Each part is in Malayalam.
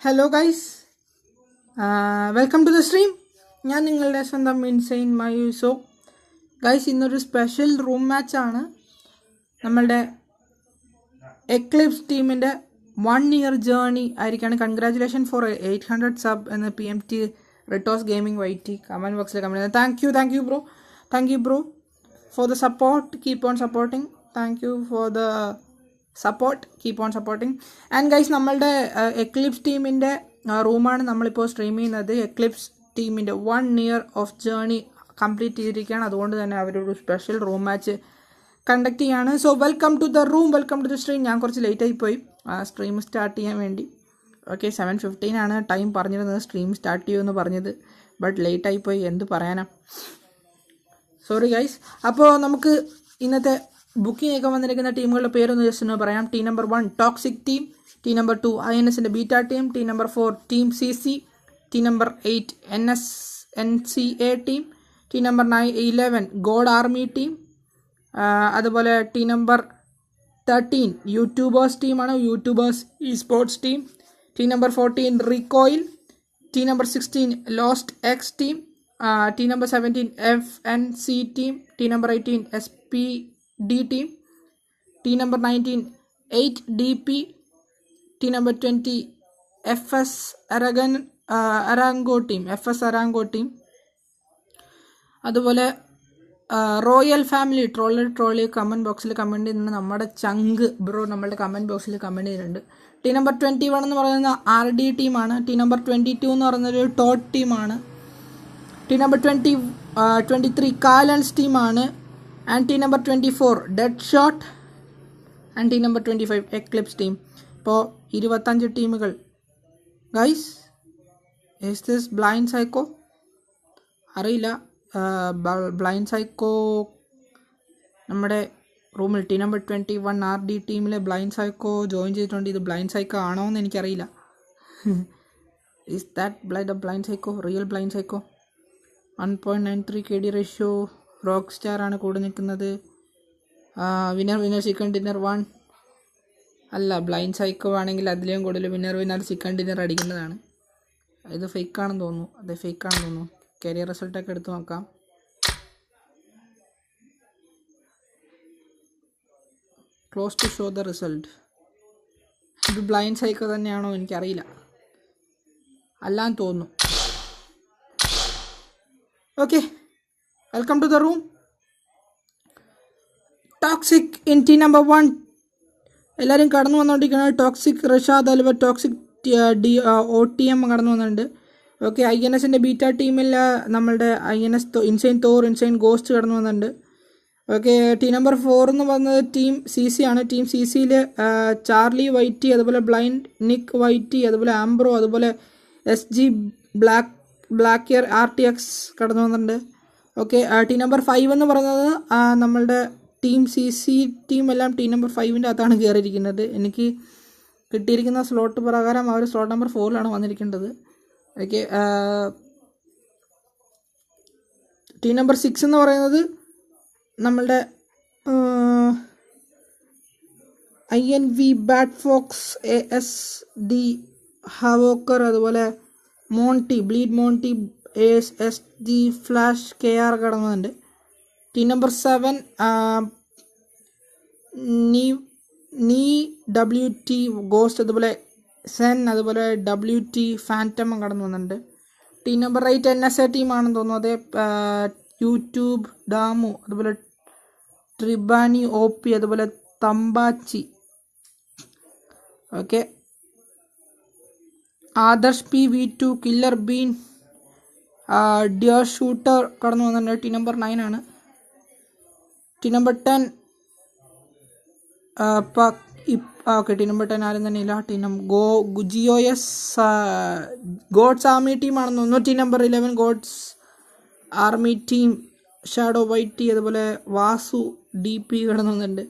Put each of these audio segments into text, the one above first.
Hello guys, welcome to the stream. ഞാൻ നിങ്ങളുടെ സ്വന്തം ഇൻസൈൻ മയൂസോ. ഗൈസ്, ഇന്നൊരു സ്പെഷ്യൽ റൂം മാച്ചാണ്. നമ്മളുടെ എക്ലിപ്സ് ടീമിൻ്റെ 1 year ജേർണി ആയിരിക്കാണ്. കൺഗ്രാജുലേഷൻ ഫോർ 800 സബ് എന്ന് PMT റിട്ടോസ് ഗെയിമിംഗ് YT കമൻറ്റ് ബോക്സിൽ കമൻറ്റ് ചെയ്യുന്നത്. Thank you bro for the support. Keep on supporting. Thank you for the keep on supporting. And guys, നമ്മളുടെ എക്ലിപ്സ് ടീമിൻ്റെ റൂമാണ് നമ്മളിപ്പോൾ സ്ട്രീം ചെയ്യുന്നത്. എക്ലിപ്സ് ടീമിൻ്റെ 1 year ഓഫ് ജേർണി കംപ്ലീറ്റ് ചെയ്തിരിക്കുകയാണ്. അതുകൊണ്ട് തന്നെ അവരൊരു സ്പെഷ്യൽ റൂം മാച്ച് കണ്ടക്ട് ചെയ്യാണ്. So welcome to the room, welcome to the stream. ഞാൻ കുറച്ച് ലേറ്റായിപ്പോയി സ്ട്രീം സ്റ്റാർട്ട് ചെയ്യാൻ വേണ്ടി. ഓക്കെ, 7:15 ആണ് ടൈം പറഞ്ഞിരുന്നത് സ്ട്രീം സ്റ്റാർട്ട് ചെയ്യുമെന്ന് പറഞ്ഞത്. ബട്ട് ലേറ്റായിപ്പോയി, എന്ത് പറയാനാ, സോറി ഗൈസ്. അപ്പോൾ നമുക്ക് ഇന്നത്തെ ബുക്കിംഗ് ഒക്കെ വന്നിരിക്കുന്ന ടീമുകളുടെ പേരൊന്ന് ജസ്റ്റ് ഒന്ന് പറയാം. Team number 1 toxic team, team number 2 INSൻ്റെ beta team, team number 4 team CC, team number 8 NCA team, team number 11 god army team, അതുപോലെ ടീം നമ്പർ 13 യൂട്യൂബേഴ്സ് ടീമാണ്, YouTubers esports team, team number 14 recoil, team number 16 lost X team, team number 17 FNC team, team number 18 SPD team, team number 19 8DP, team number 20 FS Arango team. അതുപോലെ റോയൽ ഫാമിലി ട്രോളി കമൻറ്റ് ബോക്സിൽ കമൻറ്റ് ചെയ്യുന്നുണ്ട്. നമ്മുടെ ചങ്ക് ബ്രോ നമ്മളുടെ കമൻറ്റ് ബോക്സിൽ കമൻറ്റ് ചെയ്യുന്നുണ്ട്. ടീം നമ്പർ 21 എന്ന് പറയുന്ന RD ടീമാണ്. ടീം നമ്പർ 22 എന്ന് പറയുന്നൊരു ടോട്ട് ടീമാണ്. ടീം നമ്പർ 23 കാലൻസ് ടീമാണ്. And team number 24 dead shot, and team number 25 Eclipse team. ഇപ്പോൾ 25 ടീമുകൾ. Guys, is this blind psycho? അറിയില്ല. ബ്ലൈൻഡ് സൈക്കോ നമ്മുടെ റൂമിൽ ടീം നമ്പർ 21 RD ടീമിലെ ബ്ലൈൻഡ് സൈക്കോ ജോയിൻ ചെയ്തിട്ടുണ്ട്. ഇത് ബ്ലൈൻഡ് സൈക്കോ ആണോ എന്ന് എനിക്കറിയില്ല. Is that blind psycho, real blind psycho? 1.93 KD ratio. Rock star ആണ് കൂടെ നിൽക്കുന്നത്. വിന്നർ ചിക്കൻ ഡിന്നർ 1 അല്ല, ബ്ലൈൻഡ് സൈക്കോ ആണെങ്കിൽ അതിലേയും കൂടുതൽ വിന്നർ ചിക്കൻ ഡിന്നർ അടിക്കുന്നതാണ്. ഇത് ഫേക്കാണെന്ന് തോന്നുന്നു. കരിയർ റിസൾട്ടൊക്കെ എടുത്ത് നോക്കാം. Close to show the result. ഇത് ബ്ലൈൻഡ് സൈക്കോ തന്നെയാണോ എനിക്കറിയില്ല, അല്ലാന്ന് തോന്നുന്നു. Okay, welcome to the room. Toxic in team number 1 എല്ലാവരും കടന്നു വന്നുകൊണ്ടിരിക്കുന്നത്. ടോക്സിക് റഷാദ്, അതുപോലെ ടോക്സിക് OTM കടന്നു വന്നിട്ടുണ്ട്. ഓക്കെ, INSൻ്റെ ബീറ്റ ടീമിൽ നമ്മളുടെ INS insane Thor, insane ghost കടന്നു വന്നിട്ടുണ്ട്. ഓക്കെ, ടീം നമ്പർ 4 എന്ന് പറയുന്നത് ടീം CC ആണ്. ടീം CCയിൽ ചാർലി YT, അതുപോലെ ബ്ലൈൻഡ് നിക്ക് YT, അതുപോലെ ആംബ്രോ, അതുപോലെ SG ബ്ലാക്ക് ഇയർ RTX കടന്നു വന്നിട്ടുണ്ട്. ഓക്കെ, ടീം നമ്പർ 5 എന്ന് പറയുന്നത് നമ്മളുടെ ടീം CC ടീം എല്ലാം ടീം നമ്പർ 5ൻ്റെ അകത്താണ് കയറിയിരിക്കുന്നത്. എനിക്ക് കിട്ടിയിരിക്കുന്ന സ്ലോട്ട് പ്രകാരം അവർ സ്ലോട്ട് നമ്പർ 4ലാണ് വന്നിരിക്കേണ്ടത്. ഓക്കെ, ടീം നമ്പർ 6 എന്ന് പറയുന്നത് നമ്മളുടെ INV ബാഡ് ഫോക്സ്, ASD ഹവോക്കർ, അതുപോലെ bleed Monty, ASD flash KR കടന്നുണ്ട്. ടീം നമ്പർ 7 WT ഗോസ്റ്റ്, അതുപോലെ സെൻ, അതുപോലെ WT ഫാൻറ്റം കടന്നു വന്നിട്ടുണ്ട്. ടീം നമ്പർ 8 NSA ടീമാണെന്ന് തോന്നുന്നു. അതേ യൂട്യൂബ് ഡാമു, അതുപോലെ ട്രിബാനി OP, അതുപോലെ തമ്പാച്ചി. Okay, Adarsh PV2 killer bean, dear shooter കടന്നു വന്നിട്ടുണ്ട്. ടീം നമ്പർ 9 ആണ്. Team number 10 okay, team number 10 ആരും തന്നെ ഇല്ല. ടീം GOS ഗോഡ്സ് ആർമി ടീമാണെന്ന് തോന്നുന്നു. Team number 11 gods army team, shadow YT, അതുപോലെ വാസു DP കടന്നു വന്നിട്ടുണ്ട്.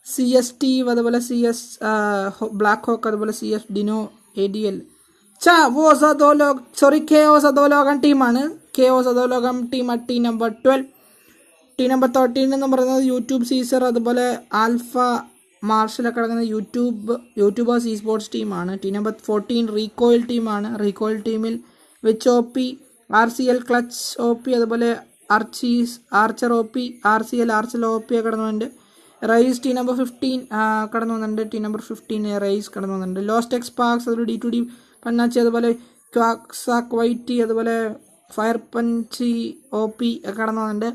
CS ടീം, അതുപോലെ CS ബ്ലാക്ക് ഹോക്ക്, അതുപോലെ CS ഡിനോ ADL. KOS അധോലോകം ടീമാണ്. KOS അധോലോകം team team number 12. Team number 13 എന്ന് പറയുന്നത് യൂട്യൂബ് സീസർ, അതുപോലെ ആൽഫ മാർഷലൊക്കെ കിടക്കുന്ന യൂട്യൂബേഴ്സ് ഇ സ്പോർട്സ് ടീമാണ്. ടീം നമ്പർ 14 റീകോയിൽ ടീമാണ്. റീകോയിൽ ടീമിൽ which OP, RCL clutch OP, അതുപോലെ ആർച്ചർ OP, RCL OP കടന്നു വന്നിട്ടുണ്ട്. റൈസ് ടീം നമ്പർ 15 കടന്നു വന്നിട്ടുണ്ട്. ടീം നമ്പർ 15 റൈസ് കടന്നു വന്നിട്ടുണ്ട്. ലോസ്റ്റ് എക്സ് പാർക്സ്, അതുപോലെ D2D പന്നാച്ചി, അതുപോലെ ക്വാക്സാക്ക് വൈറ്റി, അതുപോലെ ഫയർ പഞ്ചി OP കടന്നു വന്നിട്ടുണ്ട്.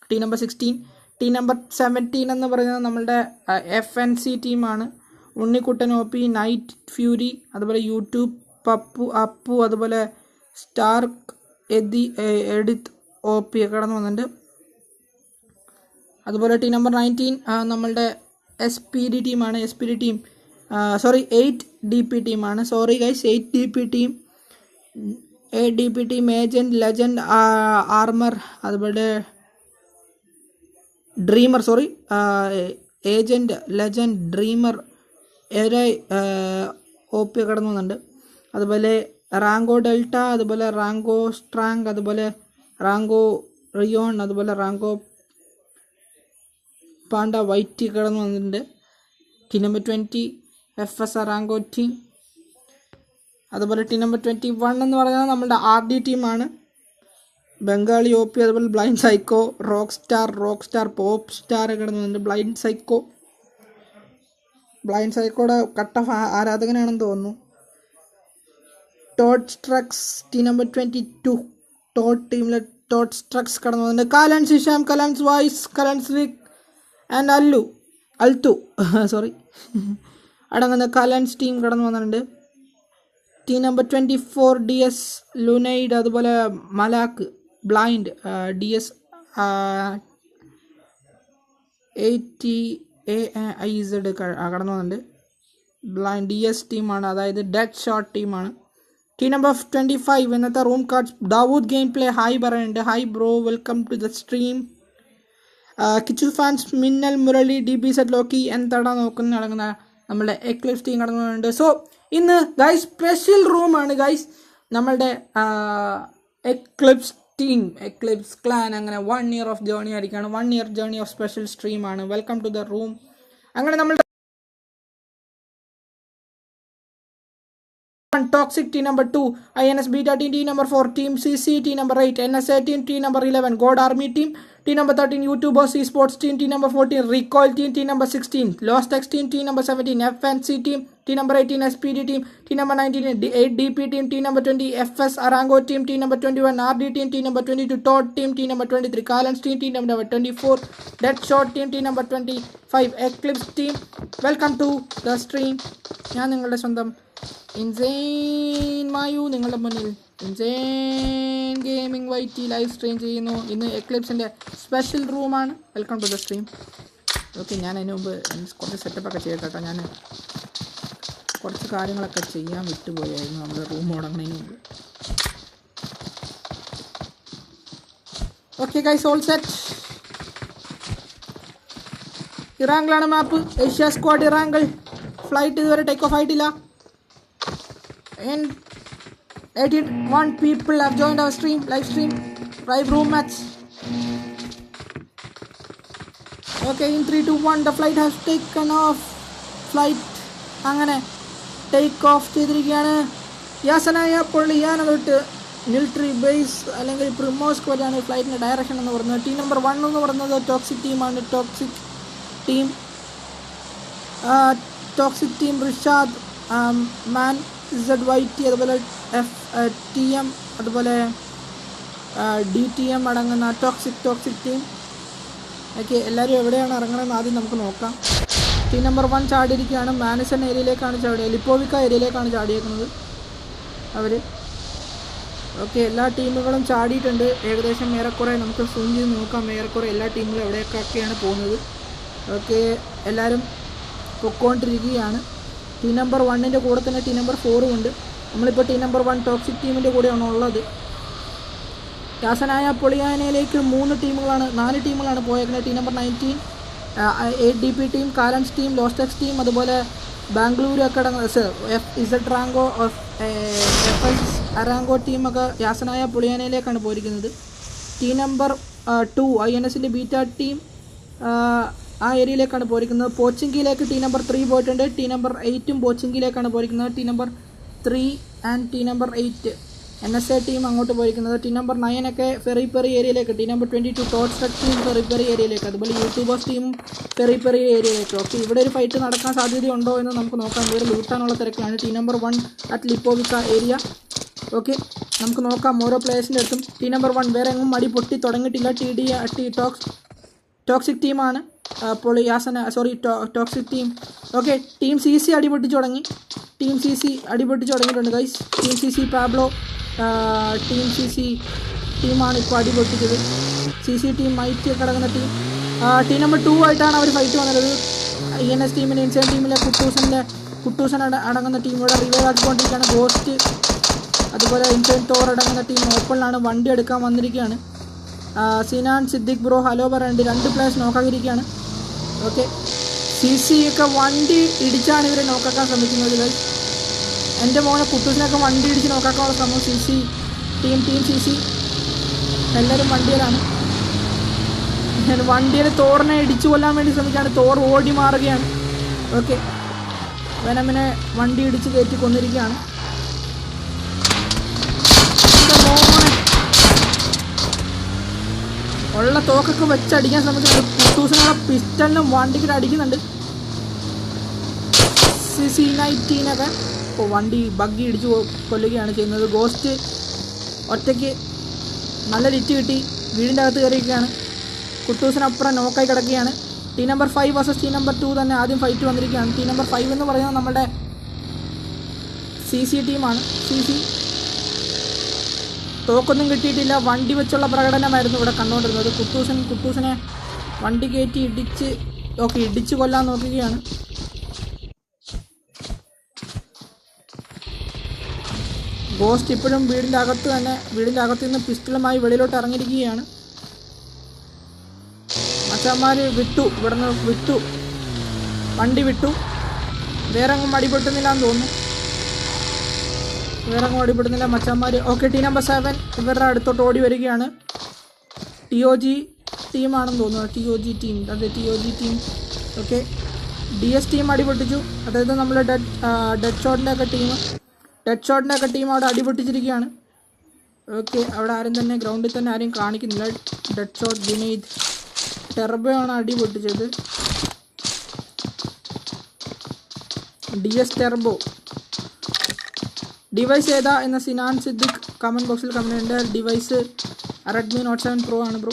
Team number 16. ടീം നമ്പർ 17 എന്ന് പറയുന്നത് നമ്മളുടെ FNC ടീമാണ്. ഉണ്ണിക്കുട്ടൻ OP, നൈറ്റ് ഫ്യൂരി, അതുപോലെ യൂട്യൂബ് അപ്പു, അതുപോലെ സ്റ്റാർക്ക് എഡിത്ത് OP കടന്നു വന്നിട്ടുണ്ട്. അതുപോലെ ടീം നമ്പർ 19 നമ്മളുടെ SPD ടീമാണ്. SPD ടീം 8DP ടീമാണ്. Sorry guys, 8DP team. 8DP team agent, legend, armour, അതുപോലെ dreamer, agent, legend, dreamer OP കടന്നു വന്നിട്ടുണ്ട്. അതുപോലെ റാങ്കോ ഡെൽറ്റ, അതുപോലെ റാങ്കോ സ്ട്രാങ്, അതുപോലെ റാങ്കോ റിയോൺ, അതുപോലെ റാങ്കോ പാണ്ട വൈറ്റ് കടന്നു വന്നിട്ടുണ്ട്. ടീം നമ്പർ 20 FS റാങ്കോ ടീം. അതുപോലെ ടീം നമ്പർ 21 എന്ന് പറയുന്നത് നമ്മുടെ RD ടീമാണ്. ബംഗാളി OP, അതുപോലെ blind psycho, rock star pop star കടന്നു വന്നിട്ടുണ്ട്. ബ്ലൈൻഡ് സൈക്കോയുടെ കട്ട ആരാധകനാണെന്ന് തോന്നുന്നു. ടോട്ട് സ്ട്രക്സ് ടീം നമ്പർ 22 ടീമിലെ ടോട്ട് സ്ട്രക്സ് കടന്നു വന്നിട്ടുണ്ട്. കാലൻസ് ഹിഷാം, കലൻസ് വൈസ്, കലൻസ് റിക് ആൻഡ് അൽത്തു അടങ്ങുന്ന കലൻസ് ടീം കടന്നു വന്നിട്ടുണ്ട്. ടീം നമ്പർ 24 DS ലുനൈഡ്, അതുപോലെ മലാക്ക് ബ്ലൈൻഡ്, DS 80AIZ കടന്നു വന്നിട്ടുണ്ട്. ബ്ലൈൻഡ് DS ടീമാണ്, അതായത് ഡെഡ് ഷോട്ട് ടീമാണ്. ടീം നമ്പർ 25 ഇന്നത്തെ room cards Dawood game play hi പറയുന്നുണ്ട്. Hi bro, welcome to the stream. Kichu fans, Minnal Murali, DBZ Loki എന്തടാ നോക്കുന്ന അടങ്ങുന്ന നമ്മളുടെ എക്ലിപ്സ് ടീം കടന്നുണ്ട്. സോ ഇന്ന് ഗൈസ് സ്പെഷ്യൽ റൂമാണ് ഗൈസ്. നമ്മളുടെ എക്ലിപ്സ് ക്ലാൻ അങ്ങനെ 1 year ഓഫ് ജേർണി ആയിരിക്കുകയാണ്. 1 year ജേർണി ഓഫ് സ്പെഷ്യൽ സ്ട്രീമാണ്. Welcome to the room. അങ്ങനെ നമ്മളുടെ Toxic team number 2, INS Beta team number 4, Team CC team number 8, NSA team number 11, God Army team number 13, YouTubers eSports team number 14, Recoil team number 16, Lost X team number 17, FNC team number 18, SPD team number 19, 8DP team number 20, FS Arango team number 21, RD team number 22, Todd team number 23, Carlens team number 24, Deadshot team number 25, Eclipse team. Welcome to the stream. ഞാൻ നിങ്ങളുടെ സ്വന്തം ഇൻസെയിൻ മായു നിങ്ങളുടെ മുന്നിൽ Insane Gaming YT live stream ചെയ്യുന്നു. ഇന്ന് എക്ലിപ്സിൻ്റെ സ്പെഷ്യൽ റൂമാണ്. Welcome to the stream. Okay, ഞാൻ അതിന് മുമ്പ് കുറച്ച് സെറ്റപ്പൊക്കെ ചെയ്യട്ടെ. ഞാൻ കുറച്ച് കാര്യങ്ങളൊക്കെ ചെയ്യാൻ വിട്ടുപോയായിരുന്നു നമ്മുടെ റൂം തുടങ്ങുന്നതിന് മുമ്പ്. Okay guys, all set. ഇറാങ്കിളാണ് map. Asia squad Erangel. Flight ഇതുവരെ ടേക്ക് ഓഫ് ആയിട്ടില്ല. And 81 people have joined our live stream, live room match. Okay, in 3, 2, 1 the flight has taken off. Flight അങ്ങനെ ടേക്ക് ഓഫ് ചെയ്തിരിക്കുകയാണ്. യാസനായ പൊള്ളിയാന തൊട്ട് മിലിറ്ററി ബേസ് അല്ലെങ്കിൽ പ്രിമോസ്ക് വരെയാണ് ഫ്ലൈറ്റിൻ്റെ ഡയറക്ഷൻ എന്ന് പറയുന്നത്. ടീം നമ്പർ 1 എന്ന് പറയുന്നത് ടോക്സിക് ടീമാണ്. ടോക്സിക് ടീം റിഷാദ്, മാൻ ZYT, അതുപോലെ TM, അതുപോലെ DTM അടങ്ങുന്ന ടോക്സിക് ടീം. ഓക്കെ, എല്ലാവരും എവിടെയാണ് ഇറങ്ങണമെന്ന് ആദ്യം നമുക്ക് നോക്കാം. Team number 1 ചാടിയിരിക്കുകയാണ്. മാനിസൺ ഏരിയയിലേക്കാണ് ചാടിയത്. ലിപ്പോവിക്ക ഏരിയയിലേക്കാണ് ചാടിയേക്കുന്നത് അവർ. ഓക്കെ, എല്ലാ ടീമുകളും ചാടിയിട്ടുണ്ട്. ഏകദേശം ഏറെക്കുറെ നമുക്ക് സൂം ചെയ്ത് നോക്കാം. ഏറെക്കുറെ എല്ലാ ടീമുകളും എവിടെയൊക്കെയാണ് പോകുന്നത്. ഓക്കെ, എല്ലാവരും പൊക്കോണ്ടിരിക്കുകയാണ്. ടീം നമ്പർ 1ൻ്റെ കൂടെ തന്നെ ടീം നമ്പർ 4 ഉണ്ട്. നമ്മളിപ്പോൾ ടീം നമ്പർ 1 ടോക്സിക് ടീമിൻ്റെ കൂടെയാണ് ഉള്ളത്. യാസനായ പൊളിയാനയിലേക്ക് 4 ടീമുകളാണ് പോയേക്കുന്നത്. ടീം നമ്പർ 19 8DP ടീം, കാലൻസ് ടീം, ലോസ്റ്റ് എക്സ് ടീം, അതുപോലെ ബാംഗ്ലൂരു ഒക്കെ FZ റാങ്കോ, FS അറാങ്കോ ടീമൊക്കെ യാസനായ പൊളിയാനയിലേക്കാണ് പോയിരിക്കുന്നത്. ടീം നമ്പർ 2 INSൻ്റെ ബീറ്റ ടീം, ആ ഏരിയയിലേക്കാണ് പോയിരിക്കുന്നത്. പോച്ചിങ്കിയിലേക്ക് ടീം നമ്പർ 3 പോയിട്ടുണ്ട്. ടീം നമ്പർ 8 പോച്ചിങ്കിയിലേക്കാണ് പോയിരിക്കുന്നത്. Team number 3 and team number 8 NSA team അങ്ങോട്ട് പോയിരിക്കുന്നത്. ടീം നമ്പർ 9 ഒക്കെ ഫെറിപ്പെറി ഏരിയയിലേക്ക്, team number 22 taught struck team ഫെറിപ്പെറി ഏരിയയിലേക്ക്, അതുപോലെ യൂട്യൂബേഴ്സ് ടീമും ഫെറിപ്പെറി ഏരിയയിലേക്ക്. ഓക്കെ, ഇവിടെ ഒരു ഫൈറ്റ് നടക്കാൻ സാധ്യതയുണ്ടോ എന്ന് നമുക്ക് നോക്കാം. ഇവിടെ ലൂട്ടാനുള്ള തിരക്കിലാണ്. Team number 1 at Lipovka area. Okay, നമുക്ക് നോക്കാം ഓരോ പ്ലേയേഴ്സിൻ്റെ അടുത്തും. ടീം നമ്പർ 1 വേറെ എങ്ങും മടി പൊട്ടി തുടങ്ങിയിട്ടില്ല. ടോക്സിക് ടീമാണ്. Toxic team. Okay, team CC അടിപൊട്ടിച്ച് തുടങ്ങി. ടീം CC അടിപൊട്ടിച്ച് തുടങ്ങിയിട്ടുണ്ട് guys. Team CC Pablo team CC ടീമാണ് ഇപ്പോൾ അടിപൊട്ടിച്ചത്. CC ടീം മൈറ്റ് കിടക്കുന്ന ടീം. ടീം നമ്പർ 2 ആയിട്ടാണ് അവർ ഫൈറ്റ് വന്നത്. ENS ടീമിൻ്റെ ഇൻസൈൻ ടീമിലെ കുട്ടൂസൻ അടങ്ങുന്ന ടീം ഇവിടെ റിവൈവ് ആക്കിക്കൊണ്ടിരിക്കുകയാണ്. ഗോസ്റ്റ് അതുപോലെ ഇൻസൈൻ തോർ അടങ്ങുന്ന ടീം ഓപ്പണിലാണ് വണ്ടി എടുക്കാൻ വന്നിരിക്കുകയാണ്. സിനാൻ സിദ്ദിഖ് ബ്രോ ഹലോ പറയുന്നുണ്ട്. 2 പ്ലേയേഴ്സ് നോക്കാതിരിക്കുകയാണ്. ഓക്കെ, CC ഒക്കെ വണ്ടി ഇടിച്ചാണ് ഇവരെ നോക്കാക്കാൻ ശ്രമിക്കുന്നത്. എൻ്റെ മോനെ കുട്ടൂസിനൊക്കെ വണ്ടി ഇടിച്ച് നോക്കാക്കാനുള്ള ശ്രമം. ടീം CC എല്ലാവരും വണ്ടിയിലാണ്. വണ്ടിയിൽ തോറിനെ ഇടിച്ചു കൊല്ലാൻ വേണ്ടി ശ്രമിക്കുകയാണ്. തോർ ഓടി മാറുകയാണ്. ഓക്കെ, വെനമിനെ വണ്ടി ഇടിച്ച് കയറ്റി കൊന്നിരിക്കുകയാണ്. ഉള്ള തോക്കൊക്കെ വെച്ചടിക്കാൻ ശ്രമിക്കുന്നുണ്ട്. കുട്ടൂസിനുള്ള പിസ്റ്റലിനും വണ്ടിക്കിട്ട് അടിക്കുന്നുണ്ട്. C19ഒക്കെ ഇപ്പോൾ വണ്ടി ബഗ്ഗി ഇടിച്ച് കൊല്ലുകയാണ് ചെയ്യുന്നത്. ഗോസ്റ്റ് ഒറ്റയ്ക്ക് നല്ല ലിറ്റ് കിട്ടി വീടിൻ്റെ അകത്ത് കയറിയിരിക്കുകയാണ്. കുട്ടൂസിനപ്പുറം നോക്കായി കിടക്കുകയാണ്. Team number 5 versus team number 2 തന്നെ ആദ്യം ഫൈറ്റ് വന്നിരിക്കുകയാണ്. ടീം നമ്പർ 5 എന്ന് പറയുന്നത് നമ്മുടെ CC ടീമാണ്. CC തോക്കൊന്നും കിട്ടിയിട്ടില്ല. വണ്ടി വെച്ചുള്ള പ്രകടനമായിരുന്നു ഇവിടെ കണ്ടുകൊണ്ടിരുന്നത്. കുട്ടൂസിനെ വണ്ടി കയറ്റി ഇടിച്ച് കൊല്ലാൻ നോക്കുകയാണ്. ഗോസ്റ്റ് ഇപ്പോഴും വീടിൻ്റെ അകത്ത് നിന്ന് പിസ്റ്റളുമായി വെളിയിലോട്ട് ഇറങ്ങിയിരിക്കുകയാണ്. മച്ചാന്മാർ വിട്ടു വണ്ടി വിട്ടു. വേറെ എങ്ങും അടിപെട്ടുന്നില്ലാന്ന് തോന്നുന്നു. മച്ചാന്മാർ. ഓക്കെ, ടീം നമ്പർ 7 ഇവരുടെ അടുത്തോട്ട് ഓടി വരികയാണ്. TOG ടീമാണെന്ന് തോന്നുന്നു. TOG team. Okay, DS team അടിപൊട്ടിച്ചു. അതായത് നമ്മൾ ഡെഡ് ഷോട്ടിൻ്റെ ഒക്കെ ടീം അവിടെ അടിപൊട്ടിച്ചിരിക്കുകയാണ്. ഓക്കെ, അവിടെ ആരും തന്നെ ഗ്രൗണ്ടിൽ തന്നെ ആരും കാണിക്കുന്നില്ല. ഡെഡ് ഷോട്ട് വിനീത് ടെർബോ ആണ് അടിപൊട്ടിച്ചത്. DS Turbo. ഡിവൈസ് ഏതാ എന്ന സിനാൻ സിദ്ദിഖ് കമൻറ്റ് ബോക്സിൽ കമൻറ്റ് ഉണ്ട്. ഡിവൈസ് Redmi Note 7 Pro ആണ് ബ്രോ.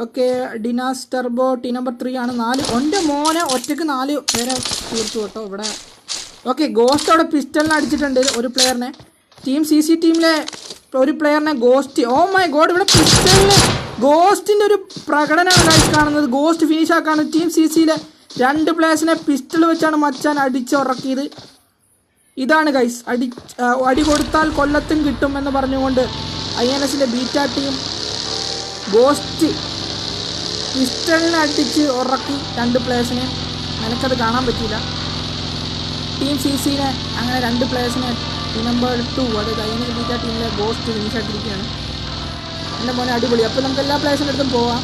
ഓക്കെ, ഡിനാസ് ടെർബോ ടീം നമ്പർ 3 ആണ്. 4 എൻ്റെ മോനെ ഒറ്റയ്ക്ക് 4 പേരെ തീർത്തു കേട്ടോ ഇവിടെ. ഓക്കെ, ഗോസ്റ്റ് അവിടെ പിസ്റ്റലിനെ അടിച്ചിട്ടുണ്ട് ഒരു പ്ലെയറിനെ. ടീം CC ടീമിലെ ഒരു പ്ലെയറിനെ ഗോസ്റ്റ്. ഓ മൈ ഗോഡ്, ഇവിടെ പിസ്റ്റലിന് ഗോസ്റ്റിൻ്റെ ഒരു പ്രകടനമാണ് കാണുന്നത്. ഗോസ്റ്റ് ഫിനിഷ് ആക്കാണ്. ടീം CCയിലെ 2 പ്ലേയേഴ്സിനെ പിസ്റ്റൾ വെച്ചാണ് മച്ചാൻ അടിച്ചുറക്കിയത്. ഇതാണ് ഗൈസ് അടി കൊടുത്താൽ കൊല്ലത്തും കിട്ടും എന്ന് പറഞ്ഞുകൊണ്ട് INSലെ ബീറ്റ ടീം ഗോസ്റ്റ് പിസ്റ്റലിനെ അടിച്ച് ഉറക്കി 2 പ്ലേയേഴ്സിനെ. നിനക്കത് കാണാൻ പറ്റില്ല. ടീം CCനെ അങ്ങനെ 2 പ്ലേയേഴ്സിനെ ടീം നമ്പർ 2 അതായത് INS ബീറ്റ ടീമിലെ ഗോസ്റ്റ് ഫിനിഷ് ആക്കിയിരിക്കുകയാണ്. എൻ്റെ മോനെ അടിപൊളി. അപ്പോൾ നമുക്ക് എല്ലാ പ്ലേയേഴ്സിൻ്റെ അടുത്തും പോവാം.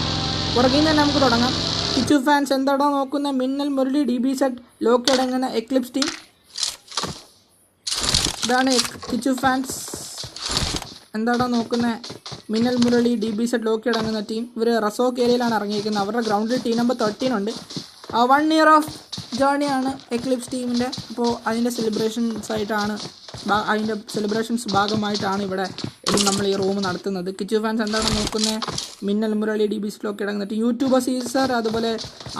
പുറകിൽ നിന്ന് തന്നെ നമുക്ക് തുടങ്ങാം. കിച്ചു ഫാൻസ് എന്താണോ നോക്കുന്ന മിന്നൽ മുരളി DBZ ലോക്കി അടങ്ങുന്ന എക്ലിപ്സ് ടീം. ഇതാണ് കിച്ചു ഫാൻസ് എന്താണോ നോക്കുന്ന മിന്നൽ മുരളി DBZ ലോക്കി അടങ്ങുന്ന ടീം. ഇവർ റസോക്ക് ഏരിയയിലാണ് ഇറങ്ങിയിരിക്കുന്നത്. അവരുടെ ഗ്രൗണ്ടിൽ ടീം നമ്പർ 13 ഉണ്ട്. 1 ഇയർ ഓഫ് ജേണിയാണ് എക്ലിപ്സ് ടീമിൻ്റെ. അപ്പോൾ അതിൻ്റെ സെലിബ്രേഷൻസ് ഭാഗമായിട്ടാണ് ഇവിടെ നമ്മൾ ഈ റൂം നടത്തുന്നത്. കിച്ചു ഫാൻസ് എന്താണ് നോക്കുന്നത് മിന്നൽ മുരളി DBZ ലോക്കി അടങ്ങുന്ന യൂട്യൂബർ സീസർ, അതുപോലെ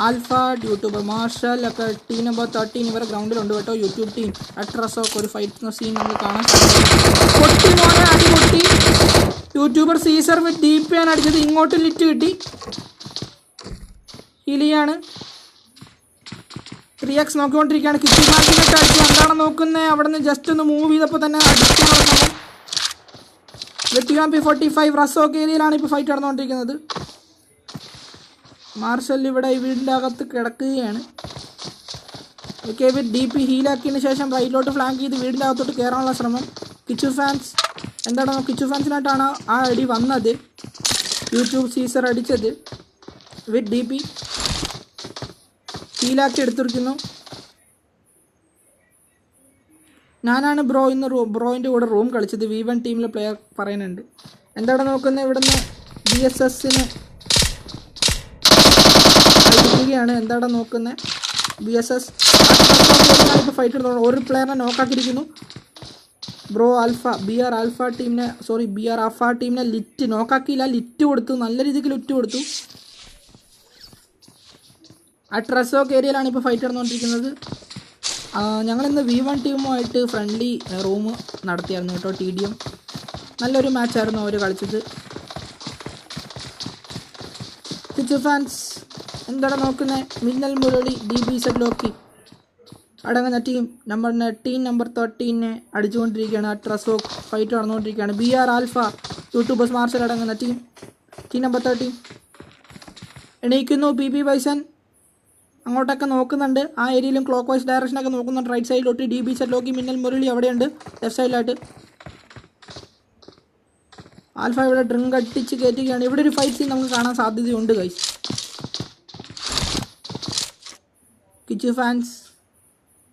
ആൽഫ, യൂട്യൂബർ മാർഷൽ ഒക്കെ ടീം നമ്പർ 13 ഇവരുടെ ഗ്രൗണ്ടിലുണ്ട് കേട്ടോ. യൂട്യൂബ് ടീം അട്രസൊക്കെ ഒരു ഫൈറ്റ് സീൻ നമുക്ക് കാണാൻ സാധിക്കും. യൂട്യൂബർ സീസർ വിത്ത് DP ആണ് അടിച്ചത്. ഇങ്ങോട്ട് ലിറ്റ് കിട്ടി. ഇലിയാണ് 3x നോക്കിക്കൊണ്ടിരിക്കുകയാണ്. കിച്ചു ഫാൻസിനൊക്കെ അടിച്ച് എന്താണ് നോക്കുന്നത്. അവിടെ നിന്ന് ജസ്റ്റ് ഒന്ന് മൂവ് ചെയ്തപ്പോൾ തന്നെ അടിക്കാനുള്ള P45 റസോക്ക് ഏരിയയിലാണ് ഇപ്പോൾ ഫൈറ്റ് നടന്നുകൊണ്ടിരിക്കുന്നത്. മാർഷൽ ഇവിടെ വീടിൻ്റെ അകത്ത് കിടക്കുകയാണ്. ഓക്കെ, വിത്ത് DP ഹീലാക്കിയതിന് ശേഷം റൈറ്റിലോട്ട് ഫ്ലാങ്ക് ചെയ്ത് വീടിൻ്റെ അകത്തോട്ട് കയറാനുള്ള ശ്രമം. കിച്ചു ഫാൻസിനായിട്ടാണ് ആ അടി വന്നത്. യൂട്യൂബ് സീസർ അടിച്ചത് വിത്ത് DP. ഹീലാക്കി എടുത്തിരിക്കുന്നു. ഞാനാണ് ബ്രോ ഇന്ന് ബ്രോയിൻ്റെ കൂടെ റൂം കളിച്ചത്. V1 ടീമിലെ പ്ലെയർ പറയുന്നുണ്ട്. എന്താണ് നോക്കുന്നത്? ഇവിടുന്ന് BSSന് കളിക്കുകയാണ്. എന്താണ് നോക്കുന്നത്? BSS ഇപ്പോൾ ഫൈറ്റ് എടുത്തോളൂ. ഒരു പ്ലെയറിനെ നോക്കാക്കിയിരിക്കുന്നു. ബ്രോ BR ആൽഫ ടീമിനെ ലിറ്റ് നോക്കാക്കിയില്ല, ലിറ്റ് കൊടുത്തു. നല്ല രീതിക്ക് ലിറ്റ് കൊടുത്തു. ആ ട്രസോക്ക് ഏരിയയിലാണ് ഇപ്പോൾ ഫൈറ്റ് നടന്നുകൊണ്ടിരിക്കുന്നത്. ഞങ്ങളിന്ന് V1 ടീമുമായിട്ട് ഫ്രണ്ട്ലി റൂം നടത്തിയായിരുന്നു കേട്ടോ. TDM നല്ലൊരു മാച്ചായിരുന്നു അവർ കളിച്ചത്. കിച്ചു ഫാൻസ് എന്താണ് നോക്കുന്നത്? മിന്നൽ മുരളി DBZ ലോക്കി അടങ്ങുന്ന ടീം നമ്പർ 13 അടിച്ചുകൊണ്ടിരിക്കുകയാണ്. ട്രസോക്ക് ഫൈറ്റ് നടന്നുകൊണ്ടിരിക്കുകയാണ്. BR ആൽഫ യൂട്യൂബേഴ്സ് മാർഷൽ അടങ്ങുന്ന ടീം നമ്പർ 13 എണീക്കുന്നു. PB ബൈസൺ അങ്ങോട്ടൊക്കെ നോക്കുന്നുണ്ട്. ആ ഏരിയയിലും ക്ലോക്ക് വൈസ് ഡയറക്ഷനൊക്കെ നോക്കുന്നുണ്ട്. റൈറ്റ് സൈഡിലോട്ട് DBZ ലോക്കി മിന്നൽ മുരളി അവിടെയുണ്ട്. ലെഫ്റ്റ് സൈഡിലായിട്ട് ആൽഫ ഇവിടെ ഡ്രിങ്ക് അടിച്ച് കയറ്റുകയാണ്. ഇവിടെ ഒരു ഫൈറ്റ് സീൻ നമുക്ക് കാണാൻ സാധ്യതയുണ്ട് ഗൈസ്. കിച്ചു ഫാൻസ്